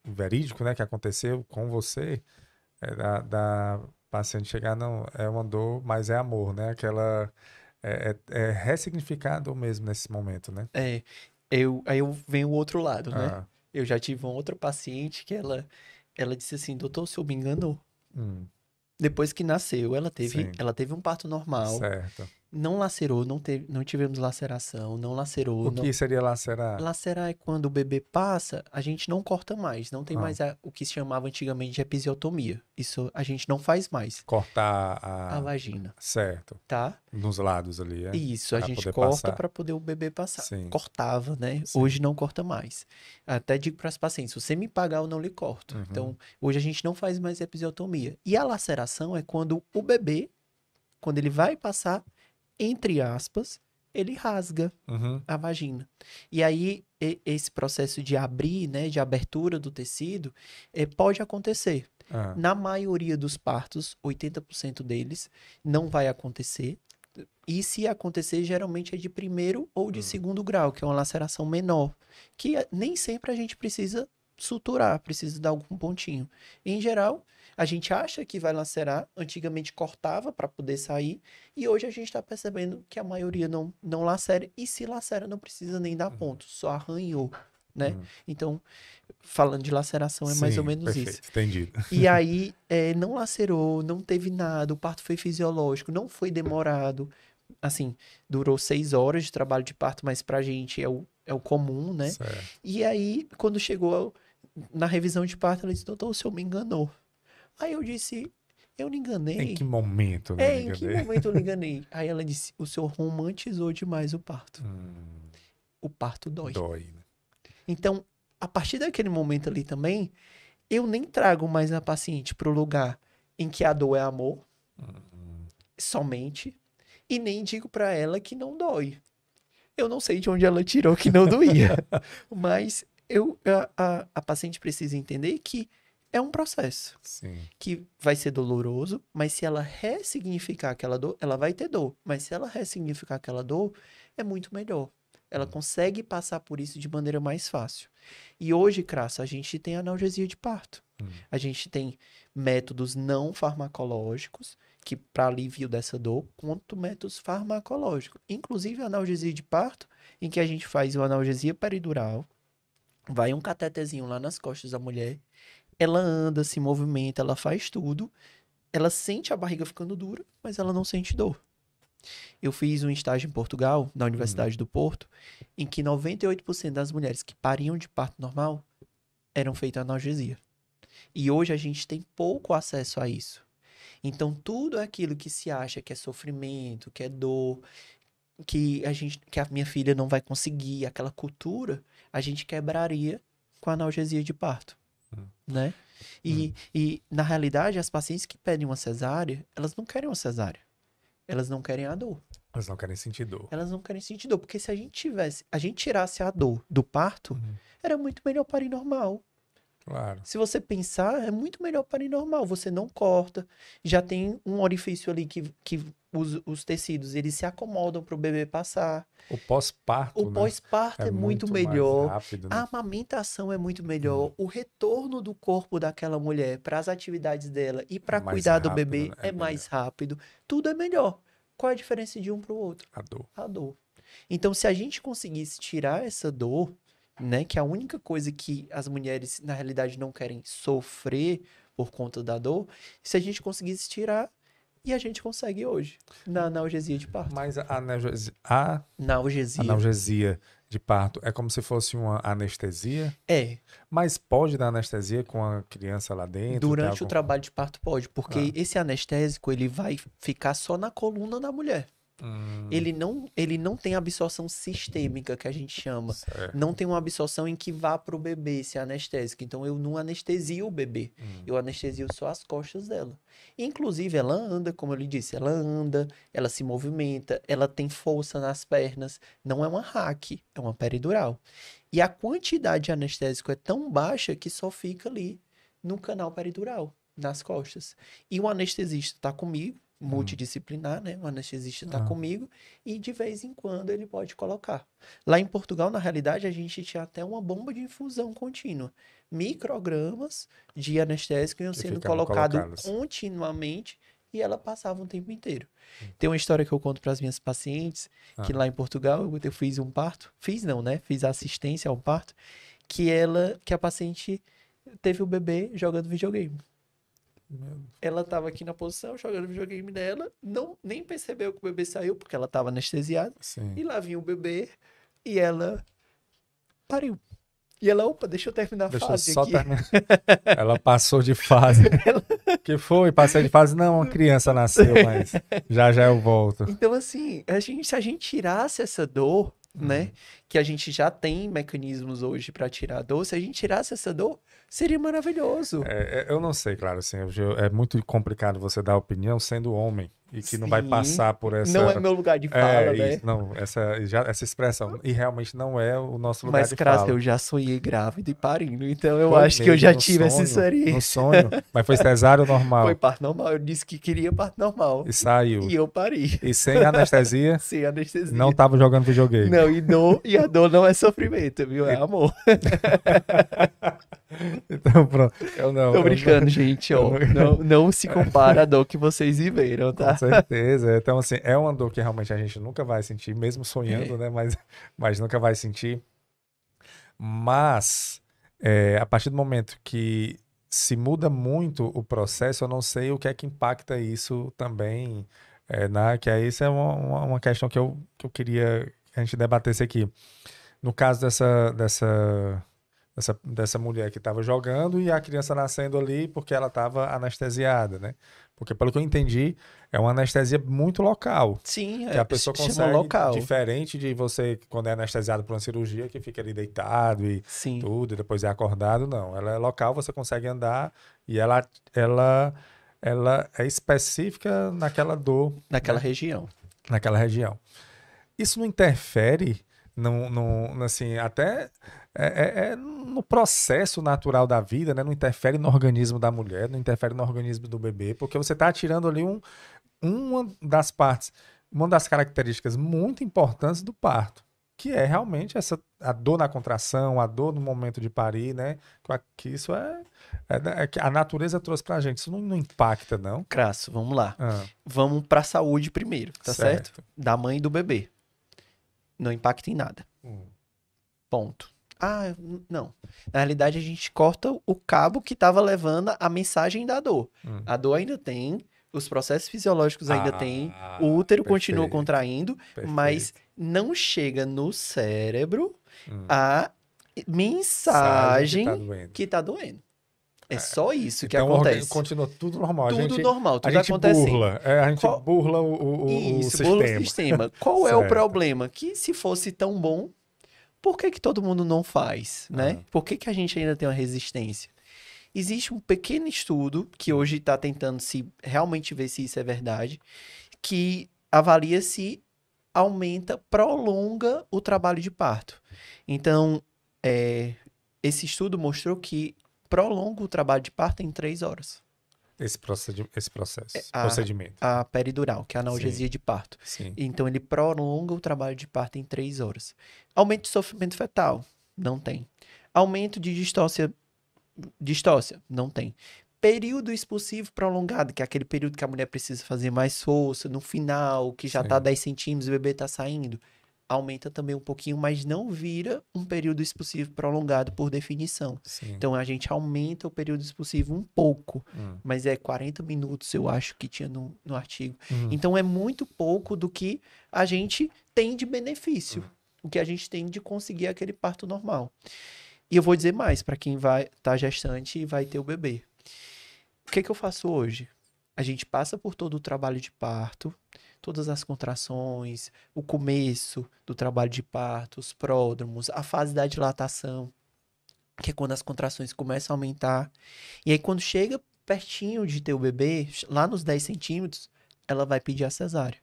verídico, né, que aconteceu com você, da paciente chegar, não, é uma dor, mas é amor, né? Aquela é ressignificado mesmo nesse momento, né? É, aí eu venho o outro lado, né? Ah, Eu já tive uma outra paciente que ela disse assim, doutor, o senhor me enganou. hum, Depois que nasceu, sim, ela teve um parto normal, certo. não lacerou, não tivemos laceração, não lacerou, O não... que seria lacerar? Lacerar é quando o bebê passa, a gente não corta mais, não tem Ah, mais o que se chamava antigamente de episiotomia. Isso a gente não faz mais. cortar A vagina, certo, tá? nos lados ali, Isso, a para gente poder corta passar. para poder o bebê passar. Sim, Cortava, né? sim. Hoje não corta mais. Até digo para as pacientes, se você me pagar, eu não lhe corto. Uhum, Então, hoje a gente não faz mais episiotomia. E a laceração é quando o bebê, quando ele vai passar, entre aspas, ele rasga uhum, a vagina. E aí, esse processo de abrir, né, de abertura do tecido, pode acontecer. ah, Na maioria dos partos, 80% deles, não vai acontecer. E se acontecer, geralmente é de primeiro ou de segundo grau, que é uma laceração menor, que nem sempre a gente precisa suturar, precisa dar algum pontinho. Em geral, a gente acha que vai lacerar, antigamente cortava para poder sair, e hoje a gente está percebendo que a maioria não lacera, e se lacera não precisa nem dar ponto, só arranhou, né? hum. Então, falando de laceração, é mais ou Sim, menos isso. perfeito, entendido. E aí, não lacerou, não teve nada, o parto foi fisiológico, não foi demorado. Assim, durou 6 horas de trabalho de parto, mas pra gente é o comum, né? Certo. E aí, quando chegou na revisão de parto, ela disse, doutor, o senhor me enganou. Aí eu disse, eu lhe Em que enganei? momento, né, eu me Em que enganei? momento eu lhe enganei? Aí ela disse, o senhor romantizou demais o parto. Hum, O parto dói. dói, né? Então, a partir daquele momento ali também, eu nem trago mais a paciente pro lugar em que a dor é amor, somente, e nem digo pra ela que não dói. Eu não sei de onde ela tirou que não doía, mas a paciente precisa entender que é um processo, Sim. que vai ser doloroso, mas se ela ressignificar aquela dor, ela vai ter dor, mas se ela ressignificar aquela dor, é muito melhor. Ela consegue passar por isso de maneira mais fácil. E hoje, Crasso, a gente tem analgesia de parto. A gente tem métodos não farmacológicos que para alívio dessa dor, quanto métodos farmacológicos. Inclusive a analgesia de parto, em que a gente faz uma analgesia peridural, vai um catetezinho lá nas costas da mulher, ela anda, se movimenta, ela faz tudo, ela sente a barriga ficando dura, mas ela não sente dor. Eu fiz um estágio em Portugal, na Universidade do Porto, em que 98% das mulheres que pariam de parto normal eram feitas analgesia. E hoje a gente tem pouco acesso a isso. Então, tudo aquilo que se acha que é sofrimento, que é dor, que a minha filha não vai conseguir, aquela cultura, a gente quebraria com a analgesia de parto, né? E, na realidade, as pacientes que pedem uma cesárea, elas não querem uma cesárea. Elas não querem a dor. Elas não querem sentir dor. Elas não querem sentir dor, porque se a gente tirasse a dor do parto, era muito melhor parir normal. Claro. Se você pensar, é muito melhor parir normal. Você não corta, já tem um orifício ali que os tecidos, eles se acomodam para o bebê passar. O pós-parto, O né? pós-parto É é muito muito mais melhor. rápido, A né? amamentação é muito melhor. O retorno do corpo daquela mulher para as atividades dela e para Mais cuidar do rápido, bebê né? É é melhor. mais rápido. Tudo é melhor. Qual é a diferença de um para o outro? A dor. A dor. Então, se a gente conseguisse tirar essa dor, né, que é a única coisa que as mulheres na realidade não querem sofrer, por conta da dor, se a gente conseguisse tirar, e a gente consegue hoje, na analgesia de parto. Mas a Analgesia. analgesia de parto é como se fosse uma anestesia? É, Mas pode dar anestesia com a criança lá dentro? Tem durante o algum... trabalho de parto pode, porque Ah. esse anestésico, ele vai ficar só na coluna da mulher. Ele não tem absorção sistêmica, que a gente chama. Certo. Não tem uma absorção em que vá para o bebê esse anestésico. Então, eu não anestesio o bebê. Eu anestesio só as costas dela. Inclusive, ela anda, como eu lhe disse, ela anda, ela se movimenta, ela tem força nas pernas. Não é uma hack, é uma peridural. E a quantidade de anestésico é tão baixa que só fica ali no canal peridural, nas costas. E o anestesista está comigo, multidisciplinar, né? O anestesista está comigo e de vez em quando ele pode colocar. Lá em Portugal, na realidade, a gente tinha até uma bomba de infusão contínua. Microgramas de anestésico iam Que sendo ficavam colocados colocados. continuamente e ela passava o tempo inteiro. Tem uma história que eu conto para as minhas pacientes, que lá em Portugal eu fiz um parto, fiz não, né? Fiz assistência ao parto, que a paciente teve o bebê jogando videogame. Ela tava aqui na posição, jogando videogame dela, nem percebeu que o bebê saiu, porque ela tava anestesiada. Sim. E lá vinha o bebê e ela pariu. E ela, opa, deixa eu terminar a Deixa eu fase só aqui. terminar. Ela passou de fase. Que foi? Passei de fase? Não, uma criança nasceu, mas já eu volto. Então, assim, se a gente tirasse essa dor, né? Que a gente já tem mecanismos hoje para tirar a dor, se a gente tirasse essa dor, seria maravilhoso. Eu não sei, claro, assim, é muito complicado você dar opinião sendo homem e que não vai Sim. passar por essa... Não é meu lugar de fala, né? Isso, não, essa expressão. E realmente não é o nosso lugar Mas, de Crasso, fala. eu já sonhei grávida e parindo, então eu Foi acho que eu mesmo, já no tive essa sonho, experiência. No sonho. Mas foi cesárea ou normal? Foi parto normal, eu disse que queria parto normal. E saiu. E eu pari. E sem anestesia, Sem anestesia. não tava jogando videogame. Não, e a dor não é sofrimento, viu? É amor. Então, pronto. Eu não. Tô brincando, gente, ó. Não se compara a dor que vocês viveram, tá? Com certeza. Então, assim, é uma dor que realmente a gente nunca vai sentir, mesmo sonhando, né? Mas nunca vai sentir. Mas, a partir do momento que se muda muito o processo, eu não sei o que é que impacta isso também, que aí isso é uma questão que eu queria que a gente debatesse aqui. No caso dessa mulher que estava jogando e a criança nascendo ali porque ela estava anestesiada, né? Porque, pelo que eu entendi, é uma anestesia muito local. Sim, Que a pessoa se chama consegue, local. diferente de você, quando é anestesiado por uma cirurgia, que fica ali deitado e Sim. tudo, e depois é acordado, não. Ela é local, você consegue andar e ela é específica naquela dor. Naquela né? região. Naquela região. Isso não interfere, assim, até no processo natural da vida, né? Não interfere no organismo da mulher, não interfere no organismo do bebê, porque você está tirando ali uma das partes, uma das características muito importantes do parto, que é realmente a dor na contração, a dor no momento de parir, né? Que isso que a natureza trouxe pra gente. Isso não impacta, não. Crasso, vamos lá. Ah, Vamos pra saúde primeiro, tá certo? certo. Da mãe e do bebê. Não impacta em nada. Ponto. Ah, não. Na realidade, a gente corta o cabo que estava levando a mensagem da dor. A dor ainda tem, os processos fisiológicos ainda tem, o útero continua perfeito, contraindo, mas não chega no cérebro a mensagem que tá doendo. É só isso que então, acontece. Continua tudo normal. Tudo normal, tudo a gente acontecendo. burla. A gente burla o Isso, sistema. burla o sistema. Qual é o Certo. problema? Que se fosse tão bom, por que todo mundo não faz, né? Por que a gente ainda tem uma resistência? Existe um pequeno estudo que hoje está tentando realmente ver se isso é verdade, que avalia se aumenta, prolonga o trabalho de parto. Então, esse estudo mostrou que prolonga o trabalho de parto em 3 horas. Esse procedimento. A peridural, que é a analgesia de parto. Sim. Então, ele prolonga o trabalho de parto em 3 horas. Aumento de sofrimento fetal? Não tem. Aumento de distócia? Não tem. Período expulsivo prolongado, que é aquele período que a mulher precisa fazer mais força no final, que já tá 10 centímetros e o bebê tá saindo? aumenta também um pouquinho, mas não vira um período expulsivo prolongado por definição. Sim. Então, a gente aumenta o período expulsivo um pouco, Hum. mas é 40 minutos, eu acho que tinha no artigo. Hum. Então, é muito pouco do que a gente tem de benefício, o que a gente tem de conseguir aquele parto normal. E eu vou dizer mais para quem vai estar gestante e vai ter o bebê. O que eu faço hoje? A gente passa por todo o trabalho de parto, todas as contrações, o começo do trabalho de parto, os pródromos, a fase da dilatação, que é quando as contrações começam a aumentar. E aí, quando chega pertinho de ter o bebê, lá nos 10 centímetros, ela vai pedir a cesárea.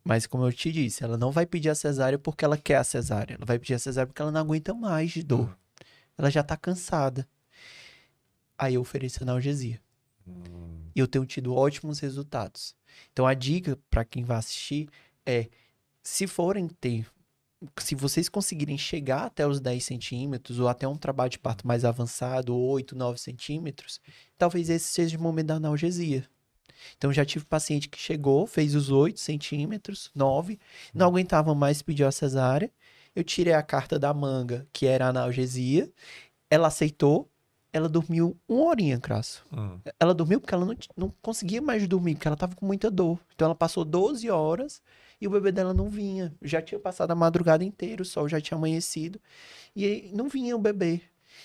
Mas, como eu te disse, ela não vai pedir a cesárea porque ela quer a cesárea. Ela vai pedir a cesárea porque ela não aguenta mais de dor. Ela já tá cansada. Aí eu ofereço analgesia. E eu tenho tido ótimos resultados. Então, a dica para quem vai assistir é, se vocês conseguirem chegar até os 10 centímetros, ou até um trabalho de parto mais avançado, 8, 9 centímetros, talvez esse seja o momento da analgesia. Então, já tive paciente que chegou, fez os 8 centímetros, 9, não aguentava mais, pediu a cesárea. Eu tirei a carta da manga, que era a analgesia. Ela aceitou. Ela dormiu 1 horinha, Crasso. Ela dormiu porque ela não conseguia mais dormir, porque ela tava com muita dor. Então, ela passou 12 horas e o bebê dela não vinha. Já tinha passado a madrugada inteira, o sol já tinha amanhecido. E aí, não vinha o bebê.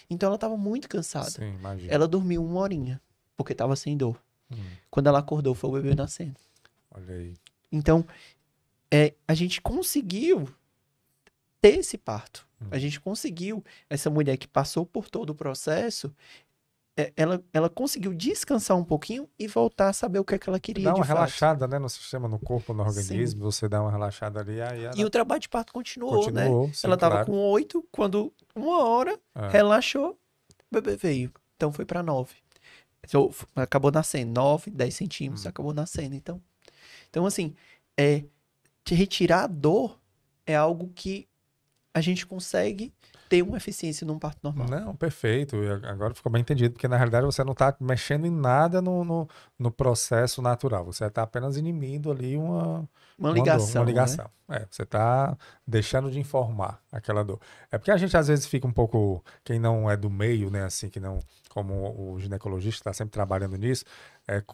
Então, ela tava muito cansada. Sim, imagina. Ela dormiu 1 horinha, porque tava sem dor. Quando ela acordou, foi o bebê nascendo. Olha aí. Então, a gente conseguiu ter esse parto. A gente conseguiu, essa mulher que passou por todo o processo, ela conseguiu descansar um pouquinho e voltar a saber o que é que ela queria Dá uma de fato. relaxada, né, no sistema, no corpo, no organismo, Sim. você dá uma relaxada ali, aí ela E o trabalho de parto continuou, né? sim, Ela tava claro. com 8, quando 1 hora, relaxou, o bebê veio. Então foi para 9. Então, acabou nascendo, 9, 10 centímetros, acabou nascendo. Então assim, te retirar a dor é algo que a gente consegue ter uma eficiência num parto normal. Não, perfeito. E agora ficou bem entendido, porque na realidade você não está mexendo em nada no processo natural. Você está apenas inimindo ali uma ligação. dor, uma ligação. Né? Você está deixando de informar aquela dor. É porque a gente às vezes fica um pouco, quem não é do meio, né, assim, que não, como o ginecologista está sempre trabalhando nisso,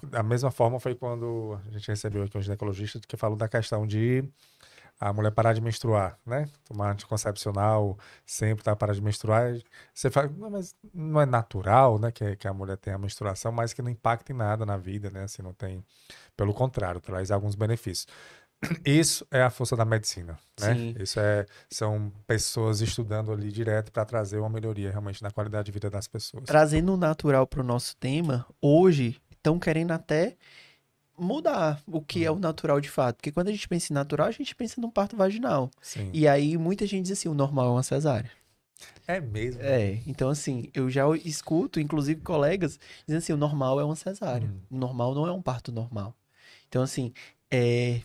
da mesma forma foi quando a gente recebeu aqui um ginecologista que falou da questão de a mulher parar de menstruar, né? Tomar anticoncepcional, sempre tá parar de menstruar. Você fala, não, mas não é natural, né? Que a mulher tenha a menstruação, mas que não impacta em nada na vida, né? Assim, não tem... Pelo contrário, traz alguns benefícios. Isso é a força da medicina, né? Sim. Isso são pessoas estudando ali direto para trazer uma melhoria realmente na qualidade de vida das pessoas. Trazendo o natural para o nosso tema, hoje estão querendo até mudar o que é o natural de fato. Porque quando a gente pensa em natural, a gente pensa num parto vaginal. Sim. E aí muita gente diz assim, o normal é uma cesárea. É mesmo? Então assim, eu já escuto, inclusive colegas, dizendo assim, o normal é uma cesárea. O normal não é um parto normal. Então assim, é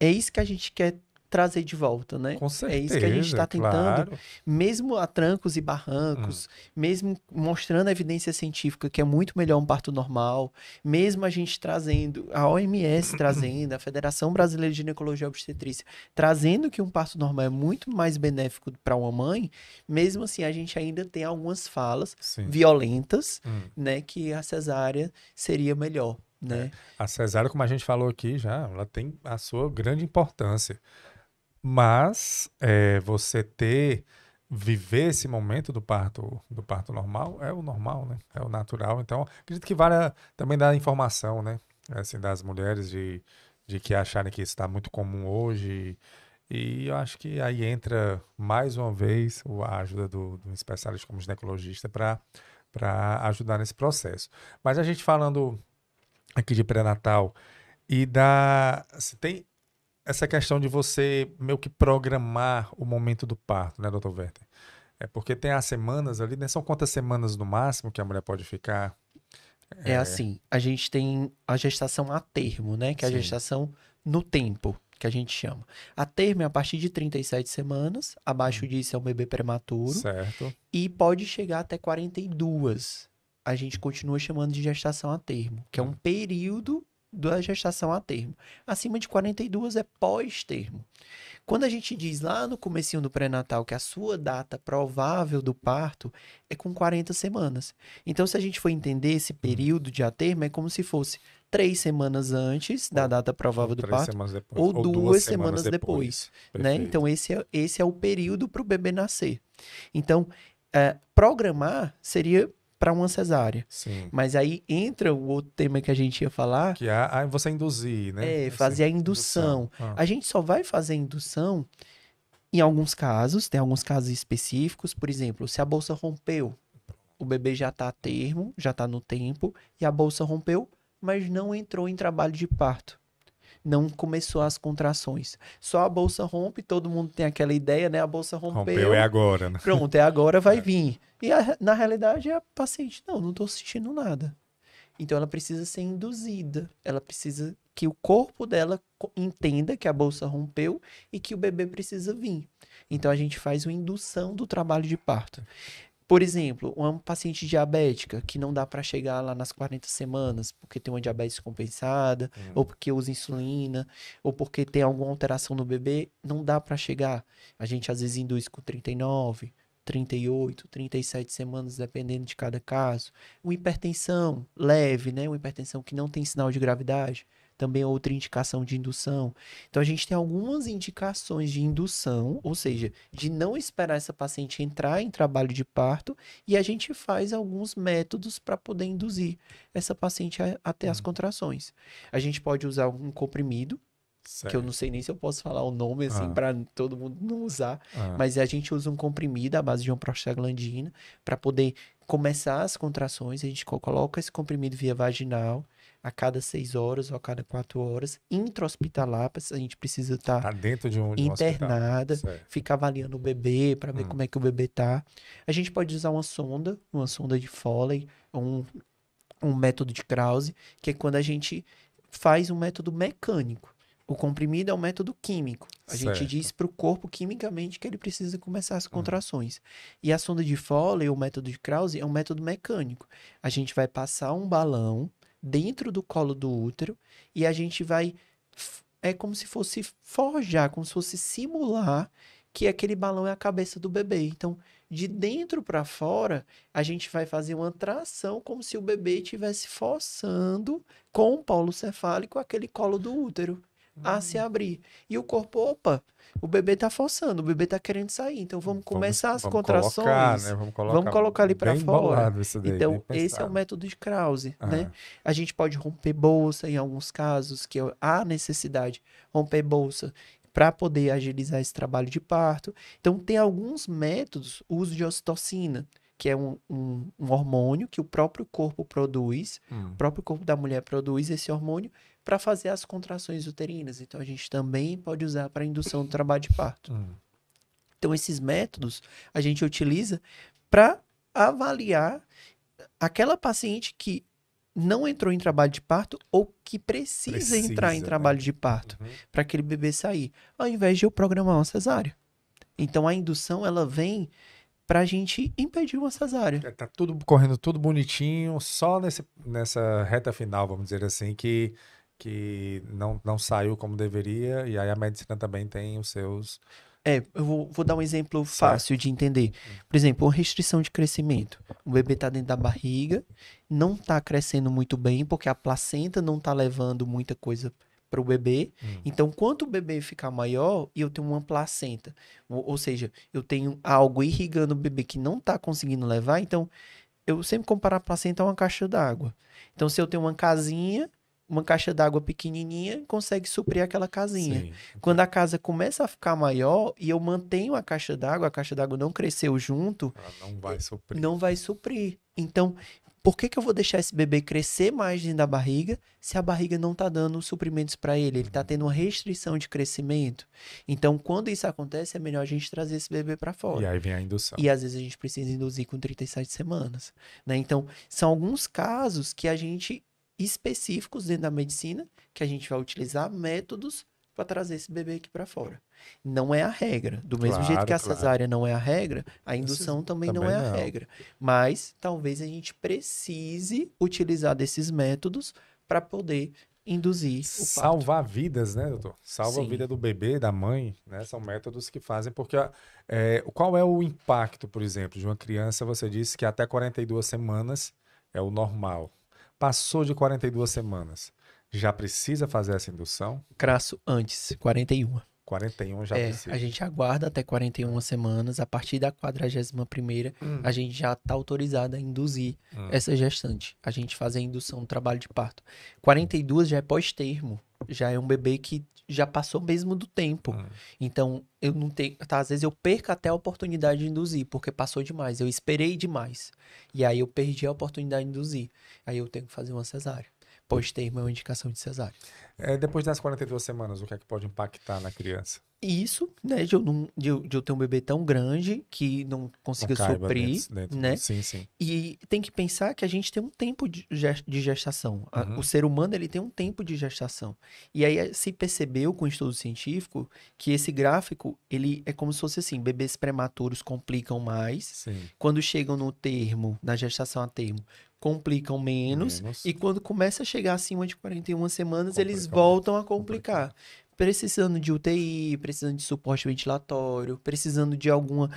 isso que a gente quer trazer de volta, né? Com certeza, é isso que a gente está tentando, claro. mesmo a trancos e barrancos, mesmo mostrando a evidência científica que é muito melhor um parto normal, mesmo a gente trazendo, a OMS trazendo, a Federação Brasileira de Ginecologia e Obstetrícia, trazendo que um parto normal é muito mais benéfico para uma mãe, mesmo assim a gente ainda tem algumas falas violentas, né, que a cesárea seria melhor, né? A cesárea, como a gente falou aqui já, ela tem a sua grande importância. Mas você viver esse momento do parto normal é o normal, né? É o natural. Então, acredito que vale também dar informação, né? Assim, das mulheres de que acharem que isso está muito comum hoje. E eu acho que aí entra, mais uma vez, a ajuda do especialista como ginecologista para ajudar nesse processo. Mas a gente falando aqui de pré-natal e se tem essa questão de você meio que programar o momento do parto, né, doutor Werther? Porque tem as semanas ali, né? São quantas semanas no máximo que a mulher pode ficar? Assim, a gente tem a gestação a termo, né? Que é a gestação no tempo, que a gente chama. A termo é a partir de 37 semanas, abaixo disso é um bebê prematuro. Certo. E pode chegar até 42. A gente continua chamando de gestação a termo, que é um período da gestação a termo. Acima de 42 é pós-termo. Quando a gente diz lá no comecinho do pré-natal que a sua data provável do parto é com 40 semanas. Então, se a gente for entender esse período de a termo, é como se fosse 3 semanas antes da data provável do 3 parto semanas depois. ou 2 semanas semanas depois, né? Perfeito. Então, esse é o período para o bebê nascer. Então, programar seria para uma cesárea. Sim. Mas aí entra o outro tema que a gente ia falar, Que é você induzir, né? fazer a indução. A gente só vai fazer a indução em alguns casos, tem alguns casos específicos, por exemplo, se a bolsa rompeu, o bebê já está a termo, já está no tempo, e a bolsa rompeu, mas não entrou em trabalho de parto. Não começou as contrações. Só a bolsa rompe, todo mundo tem aquela ideia, né? A bolsa rompeu, é agora, né? pronto, é agora, vai vir. E na realidade a paciente, não estou sentindo nada. Então ela precisa ser induzida, ela precisa que o corpo dela entenda que a bolsa rompeu e que o bebê precisa vir. Então a gente faz uma indução do trabalho de parto. Por exemplo, uma paciente diabética que não dá para chegar lá nas 40 semanas porque tem uma diabetes compensada, ou porque usa insulina, ou porque tem alguma alteração no bebê, não dá para chegar. A gente às vezes induz com 39, 38, 37 semanas, dependendo de cada caso. Uma hipertensão leve, né? Uma hipertensão que não tem sinal de gravidade, também é outra indicação de indução. Então, a gente tem algumas indicações de indução, ou seja, de não esperar essa paciente entrar em trabalho de parto, e a gente faz alguns métodos para poder induzir essa paciente a ter as contrações. A gente pode usar um comprimido, que eu não sei nem se eu posso falar o nome, assim, para todo mundo não usar, mas a gente usa um comprimido à base de uma prostaglandina para poder começar as contrações. A gente coloca esse comprimido via vaginal a cada 6 horas ou a cada 4 horas, intra-hospitalar, a gente precisa estar dentro de um internada, hospital. ficar avaliando o bebê para ver como é que o bebê tá. A gente pode usar uma sonda de Foley, um método de Krause, que é quando a gente faz um método mecânico. O comprimido é um método químico. A gente diz para o corpo quimicamente que ele precisa começar as contrações. E a sonda de Foley, o método de Krause, é um método mecânico. A gente vai passar um balão dentro do colo do útero e a gente vai... É como se fosse forjar, como se fosse simular que aquele balão é a cabeça do bebê. Então, de dentro para fora, a gente vai fazer uma tração como se o bebê estivesse forçando com o polo cefálico aquele colo do útero a se abrir. E o corpo, opa, o bebê tá forçando, o bebê tá querendo sair. Então vamos começar as contrações. Vamos colocar ali para fora. Então, esse é o método de Krause, né? A gente pode romper bolsa em alguns casos, que há necessidade de romper bolsa para poder agilizar esse trabalho de parto. Então, tem alguns métodos, o uso de ocitocina, que é um hormônio que o próprio corpo produz, o próprio corpo da mulher produz esse hormônio para fazer as contrações uterinas. Então, a gente também pode usar para indução do trabalho de parto. Então, esses métodos a gente utiliza para avaliar aquela paciente que não entrou em trabalho de parto ou que precisa entrar em trabalho de parto para aquele bebê sair, ao invés de eu programar uma cesárea. Então, a indução, ela vem para a gente impedir uma cesárea. Tá tudo correndo tudo bonitinho, só nessa reta final, vamos dizer assim, que não saiu como deveria, e aí a medicina também tem os seus... Eu vou dar um exemplo fácil de entender. Por exemplo, uma restrição de crescimento. O bebê está dentro da barriga, não está crescendo muito bem, porque a placenta não está levando muita coisa para o bebê. Então, quanto o bebê ficar maior e eu tenho uma placenta, ou seja, eu tenho algo irrigando o bebê que não está conseguindo levar, então eu sempre comparo a placenta a uma caixa d'água. Então, se eu tenho uma casinha, uma caixa d'água pequenininha consegue suprir aquela casinha. Sim. Quando a casa começa a ficar maior e eu mantenho a caixa d'água não cresceu junto, ela não vai suprir. Não vai suprir. Então, por que eu vou deixar esse bebê crescer mais dentro da barriga se a barriga não está dando os suprimentos para ele? Ele está tendo uma restrição de crescimento. Então, quando isso acontece, é melhor a gente trazer esse bebê para fora. E aí vem a indução. E às vezes a gente precisa induzir com 37 semanas. Né? Então, são alguns casos que a gente... específicos dentro da medicina, que a gente vai utilizar métodos para trazer esse bebê aqui para fora. Não é a regra. Do mesmo jeito que a cesárea não é a regra, a indução também não é a regra. Mas talvez a gente precise utilizar desses métodos para poder induzir o parto. Salvar vidas, né, doutor? Salva a Sim. vida do bebê, da mãe, né? São métodos que fazem, porque qual é o impacto, por exemplo, de uma criança? Você disse que até 42 semanas é o normal. Passou de 42 semanas, já precisa fazer essa indução? Crasso antes, 41. 41 já A precisa. gente aguarda até 41 semanas, a partir da 41ª, a gente já está autorizado a induzir essa gestante. A gente faz a indução do trabalho de parto. 42 já é pós-termo, já é um bebê que já passou mesmo do tempo. Então, eu não tenho, tá, às vezes eu perco até a oportunidade de induzir, porque passou demais, eu esperei demais. E aí eu perdi a oportunidade de induzir. Aí eu tenho que fazer uma cesárea. Pós-termo é uma indicação de cesárea. Depois das 42 semanas, o que é que pode impactar na criança? E isso, né, de eu ter um bebê tão grande que não consiga Caiba suprir, dentro né? Sim, sim. E tem que pensar que a gente tem um tempo de gestação. O ser humano, ele tem um tempo de gestação. E aí se percebeu com o estudo científico que esse gráfico, ele é como se fosse assim, bebês prematuros complicam mais. Sim. Quando chegam no termo, na gestação a termo, complicam menos. E quando começa a chegar acima de 41 semanas, eles voltam a complicar. Precisando de UTI, precisando de suporte ventilatório, precisando de alguma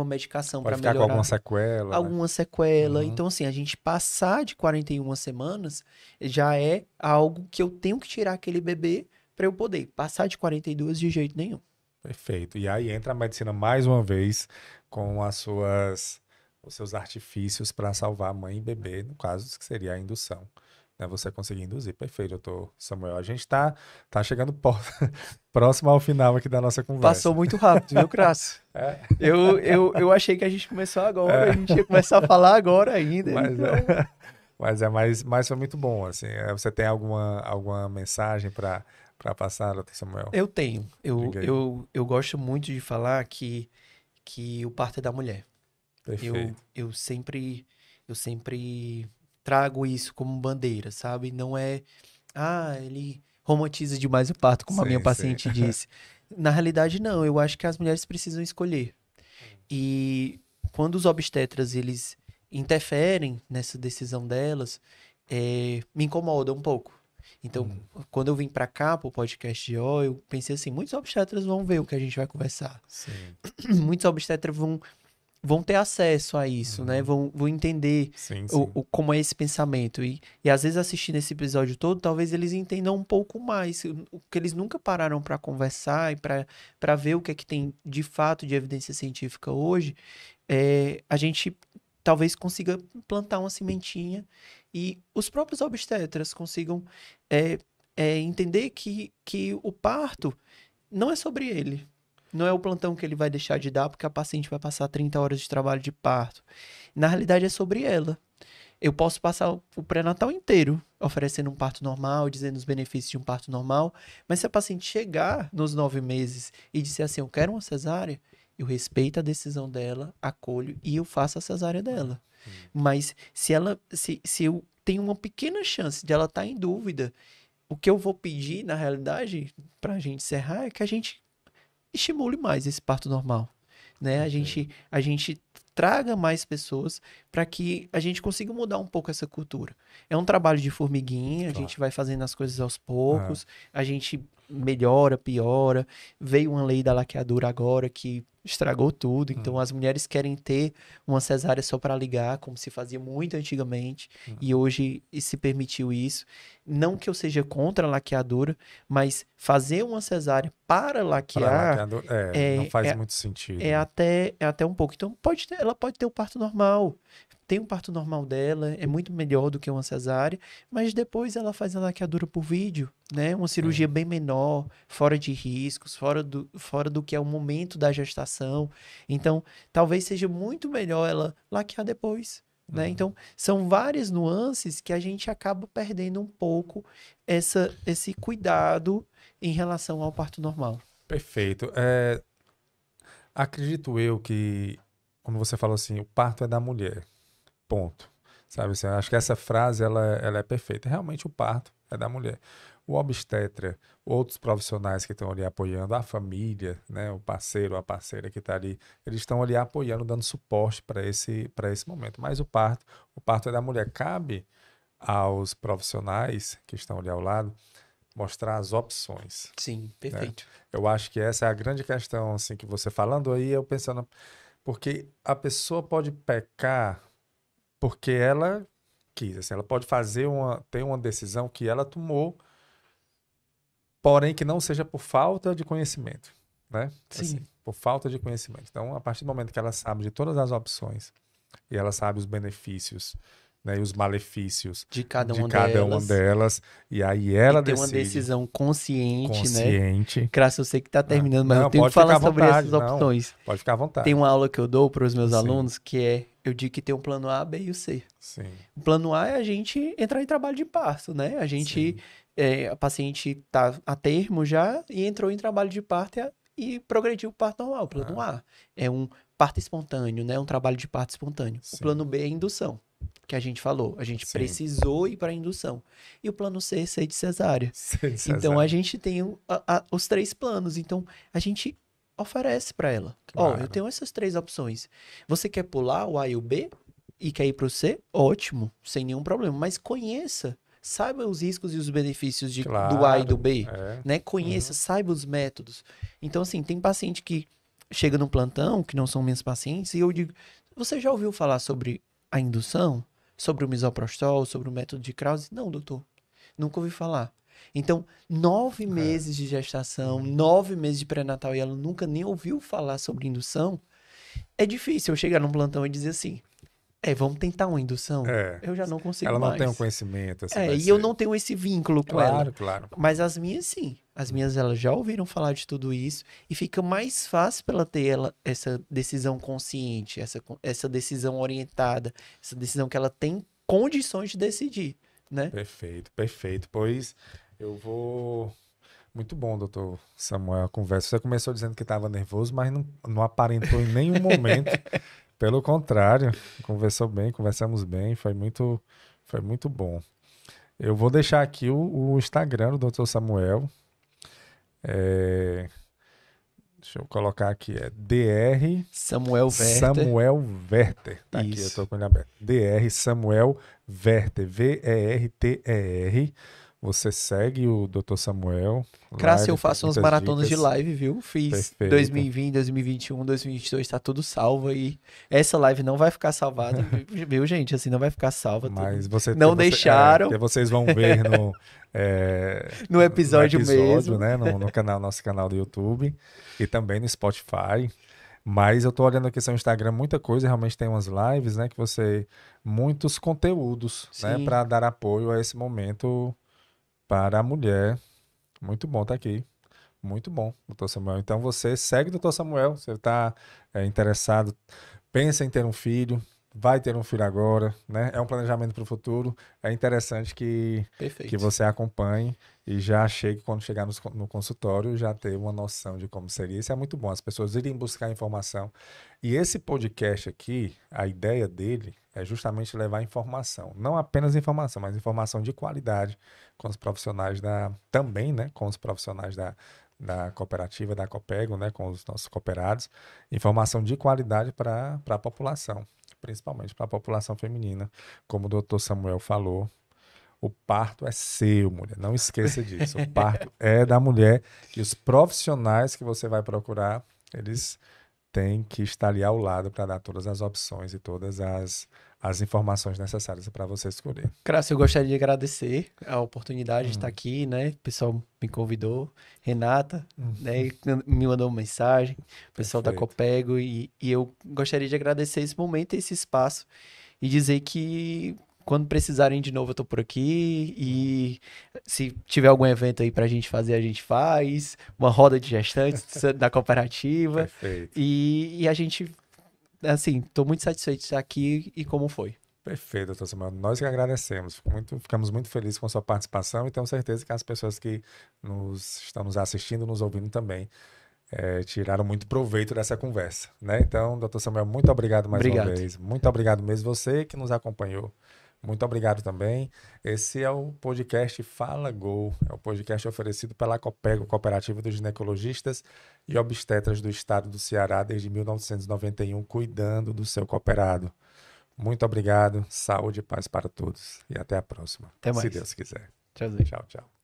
medicação para melhorar. Pode ficar com alguma sequela. Alguma sequela. Então, assim, a gente passar de 41 semanas já é algo que eu tenho que tirar aquele bebê para eu poder. Passar de 42 de jeito nenhum. Perfeito. E aí entra a medicina mais uma vez com os seus artifícios para salvar a mãe e bebê, no caso, que seria a indução. Né, você conseguir induzir. Perfeito, doutor Samuel. A gente está chegando próximo ao final aqui da nossa conversa. Passou muito rápido, viu, Crasso? Eu achei que a gente começou agora, a gente ia começar a falar agora ainda. Mas foi muito bom. Assim, você tem alguma mensagem para passar, doutor Samuel? Eu tenho. Eu gosto muito de falar que o parto é da mulher. Perfeito. Eu sempre trago isso como bandeira, sabe? Não é, ele romantiza demais o parto, como a minha paciente disse. Na realidade, não. Eu acho que as mulheres precisam escolher. E quando os obstetras, eles interferem nessa decisão delas, me incomoda um pouco. Então, quando eu vim pra cá, pro podcast de O, eu pensei assim, muitos obstetras vão ver o que a gente vai conversar. Sim. Muitos obstetras vão ter acesso a isso, né? Vão entender como é esse pensamento. E às vezes assistindo esse episódio todo, talvez eles entendam um pouco mais. O que eles nunca pararam para conversar e para ver o que é que tem de fato de evidência científica hoje, a gente talvez consiga plantar uma sementinha e os próprios obstetras consigam entender que o parto não é sobre ele. Não é o plantão que ele vai deixar de dar porque a paciente vai passar 30 horas de trabalho de parto. Na realidade, é sobre ela. Eu posso passar o pré-natal inteiro oferecendo um parto normal, dizendo os benefícios de um parto normal, mas se a paciente chegar nos 9 meses e disser assim, eu quero uma cesárea, eu respeito a decisão dela, acolho e eu faço a cesárea dela. Mas se eu tenho uma pequena chance de ela estar em dúvida, o que eu vou pedir, na realidade, para a gente encerrar, é que a gente estimule mais esse parto normal, né? A gente traga mais pessoas para que a gente consiga mudar um pouco essa cultura. É um trabalho de formiguinha, a gente vai fazendo as coisas aos poucos, a gente melhora, piora. Veio uma lei da laqueadura agora que estragou tudo, então as mulheres querem ter uma cesárea só para ligar, como se fazia muito antigamente, e hoje se permitiu isso. Não que eu seja contra a laqueadura, mas fazer uma cesárea para laquear não faz muito sentido. É até um pouco. Então ela pode ter o parto normal. Tem um parto normal dela, é muito melhor do que uma cesárea, mas depois ela faz a laqueadura por vídeo, né? Uma cirurgia bem menor, fora de riscos, fora do que é o momento da gestação. Então, talvez seja muito melhor ela laquear depois, né? Então, são várias nuances que a gente acaba perdendo um pouco esse cuidado em relação ao parto normal. Perfeito. Acredito eu que, como você falou assim, o parto é da mulher. Ponto. Sabe assim, acho que essa frase ela é perfeita. Realmente o parto é da mulher. O obstetra, outros profissionais que estão ali apoiando, a família, né, o parceiro, a parceira que está ali, eles estão ali apoiando, dando suporte para esse momento. Mas o parto é da mulher. Cabe aos profissionais que estão ali ao lado, mostrar as opções. Sim, perfeito. Eu acho que essa é a grande questão, assim, que você falando aí, eu pensando, porque a pessoa pode pecar porque ela quis, assim, ela pode ter uma decisão que ela tomou, porém que não seja por falta de conhecimento, né? Assim, Sim. por falta de conhecimento. Então, a partir do momento que ela sabe de todas as opções e ela sabe os benefícios, né, e os malefícios De cada de uma cada uma delas. delas, e aí E ela ter uma decide decisão consciente, né? consciente. Graças, eu sei que tá Né? terminando, mas eu Não, tenho que pode ficar falar à sobre essas vontade, não, opções. pode ficar à Tem vontade. uma aula que eu dou para os meus Sim, alunos que é, eu digo que tem um plano A, B e o C. sim, O plano A é a gente entrar em trabalho de parto, né? sim. A paciente tá a termo já e entrou em trabalho de parto e progrediu o parto normal. O plano Ah, A é um parto espontâneo, né? Um trabalho de parto espontâneo. O sim, plano B é indução, que a gente falou. A gente sim. precisou ir para indução. E o plano C é ser de cesárea. Sim, Então a Cesário. gente tem os três planos. Então a gente oferece para ela. Ó, eu Claro. tenho essas três opções. Você quer pular o A e o B e quer ir para o C? Ótimo, sem nenhum problema. Mas conheça, saiba os riscos e os benefícios do A e do Claro. B, É. né? Conheça, Uhum. saiba os métodos. Então assim, tem paciente que chega no plantão, que não são meus pacientes, e eu digo: você já ouviu falar sobre a indução? Sobre o misoprostol, sobre o método de Krause? Não, doutor. Nunca ouvi falar. Então, 9 meses de gestação, Uhum. 9 meses de pré-natal e ela nunca nem ouviu falar sobre indução, é difícil eu chegar num plantão e dizer assim: vamos tentar uma indução? É. Eu já não consigo Ela não tem um mais. conhecimento, assim, vai E eu ser. não tenho esse vínculo com ela. Claro, claro. Mas as minhas, sim. As minhas, elas já ouviram falar de tudo isso e fica mais fácil para ela ter essa decisão consciente, essa decisão orientada, essa decisão que ela tem condições de decidir, né? Perfeito, perfeito. Pois eu vou. Muito bom, doutor Samuel, a conversa. Você começou dizendo que estava nervoso, mas não aparentou em nenhum momento. Pelo contrário, conversou bem, conversamos bem, foi muito bom. Eu vou deixar aqui o Instagram do doutor Samuel. É, deixa eu colocar aqui, é DR Samuel Werther. Samuel Werther. Tá aqui, eu tô Isso. com ele aberto. DR Samuel Werther, Verter. Você segue o doutor Samuel lá, Crácio, eu ele tem faço umas muitas maratonas de dicas. live, viu? Fiz Perfeito. 2020, 2021, 2022, tá tudo salvo aí. Essa live não vai ficar salvada, viu, gente? Assim, não vai ficar salva. Mas Não porque deixaram vocês vão ver no no episódio episódio, mesmo. né? No canal, nosso canal do YouTube e também no Spotify. Mas eu tô olhando aqui seu Instagram, muita coisa, realmente tem umas lives, né? Muitos conteúdos, né? Sim, Para dar apoio a esse momento para a mulher. Muito bom tá aqui. Muito bom, doutor Samuel. Então você segue o doutor Samuel, você está interessado, pensa em ter um filho, vai ter um filho agora, né? É um planejamento para o futuro. É interessante que perfeito. você acompanhe e já chegue, quando chegar no consultório, já ter uma noção de como seria. Isso é muito bom, as pessoas irem buscar informação. E esse podcast aqui, a ideia dele é justamente levar informação. Não apenas informação, mas informação de qualidade com os profissionais também, né? Com os profissionais da cooperativa, da Copego, né, com os nossos cooperados, informação de qualidade para a população, principalmente para a população feminina. Como o doutor Samuel falou, o parto é seu, mulher, não esqueça disso. O parto é da mulher e os profissionais que você vai procurar, eles têm que estar ali ao lado para dar todas as opções e todas as informações necessárias para você escolher. Crácio, eu gostaria de agradecer a oportunidade de estar Hum, aqui, né? O pessoal me convidou, Renata, hum, né? Me mandou uma mensagem, o pessoal da perfeito. Copego, e eu gostaria de agradecer esse momento, esse espaço, e dizer que quando precisarem de novo eu tô por aqui, e se tiver algum evento aí pra gente fazer, a gente faz, uma roda de gestantes da cooperativa, Perfeito. e a gente, assim, tô muito satisfeito de estar aqui e como foi. Perfeito, doutor Samuel. Nós que agradecemos. Ficamos muito felizes com a sua participação e tenho certeza que as pessoas que estão nos assistindo, nos ouvindo também, tiraram muito proveito dessa conversa, né? Então, doutor Samuel, muito obrigado mais uma Obrigado. vez. Muito obrigado mesmo você que nos acompanhou. Muito obrigado também. Esse é o podcast Fala Gol. É o podcast oferecido pela Copego, Cooperativa dos Ginecologistas e Obstetras do Estado do Ceará desde 1991, cuidando do seu cooperado. Muito obrigado, saúde e paz para todos. E até a próxima. Até mais. Se Deus quiser. Tchauzinho. Tchau, tchau.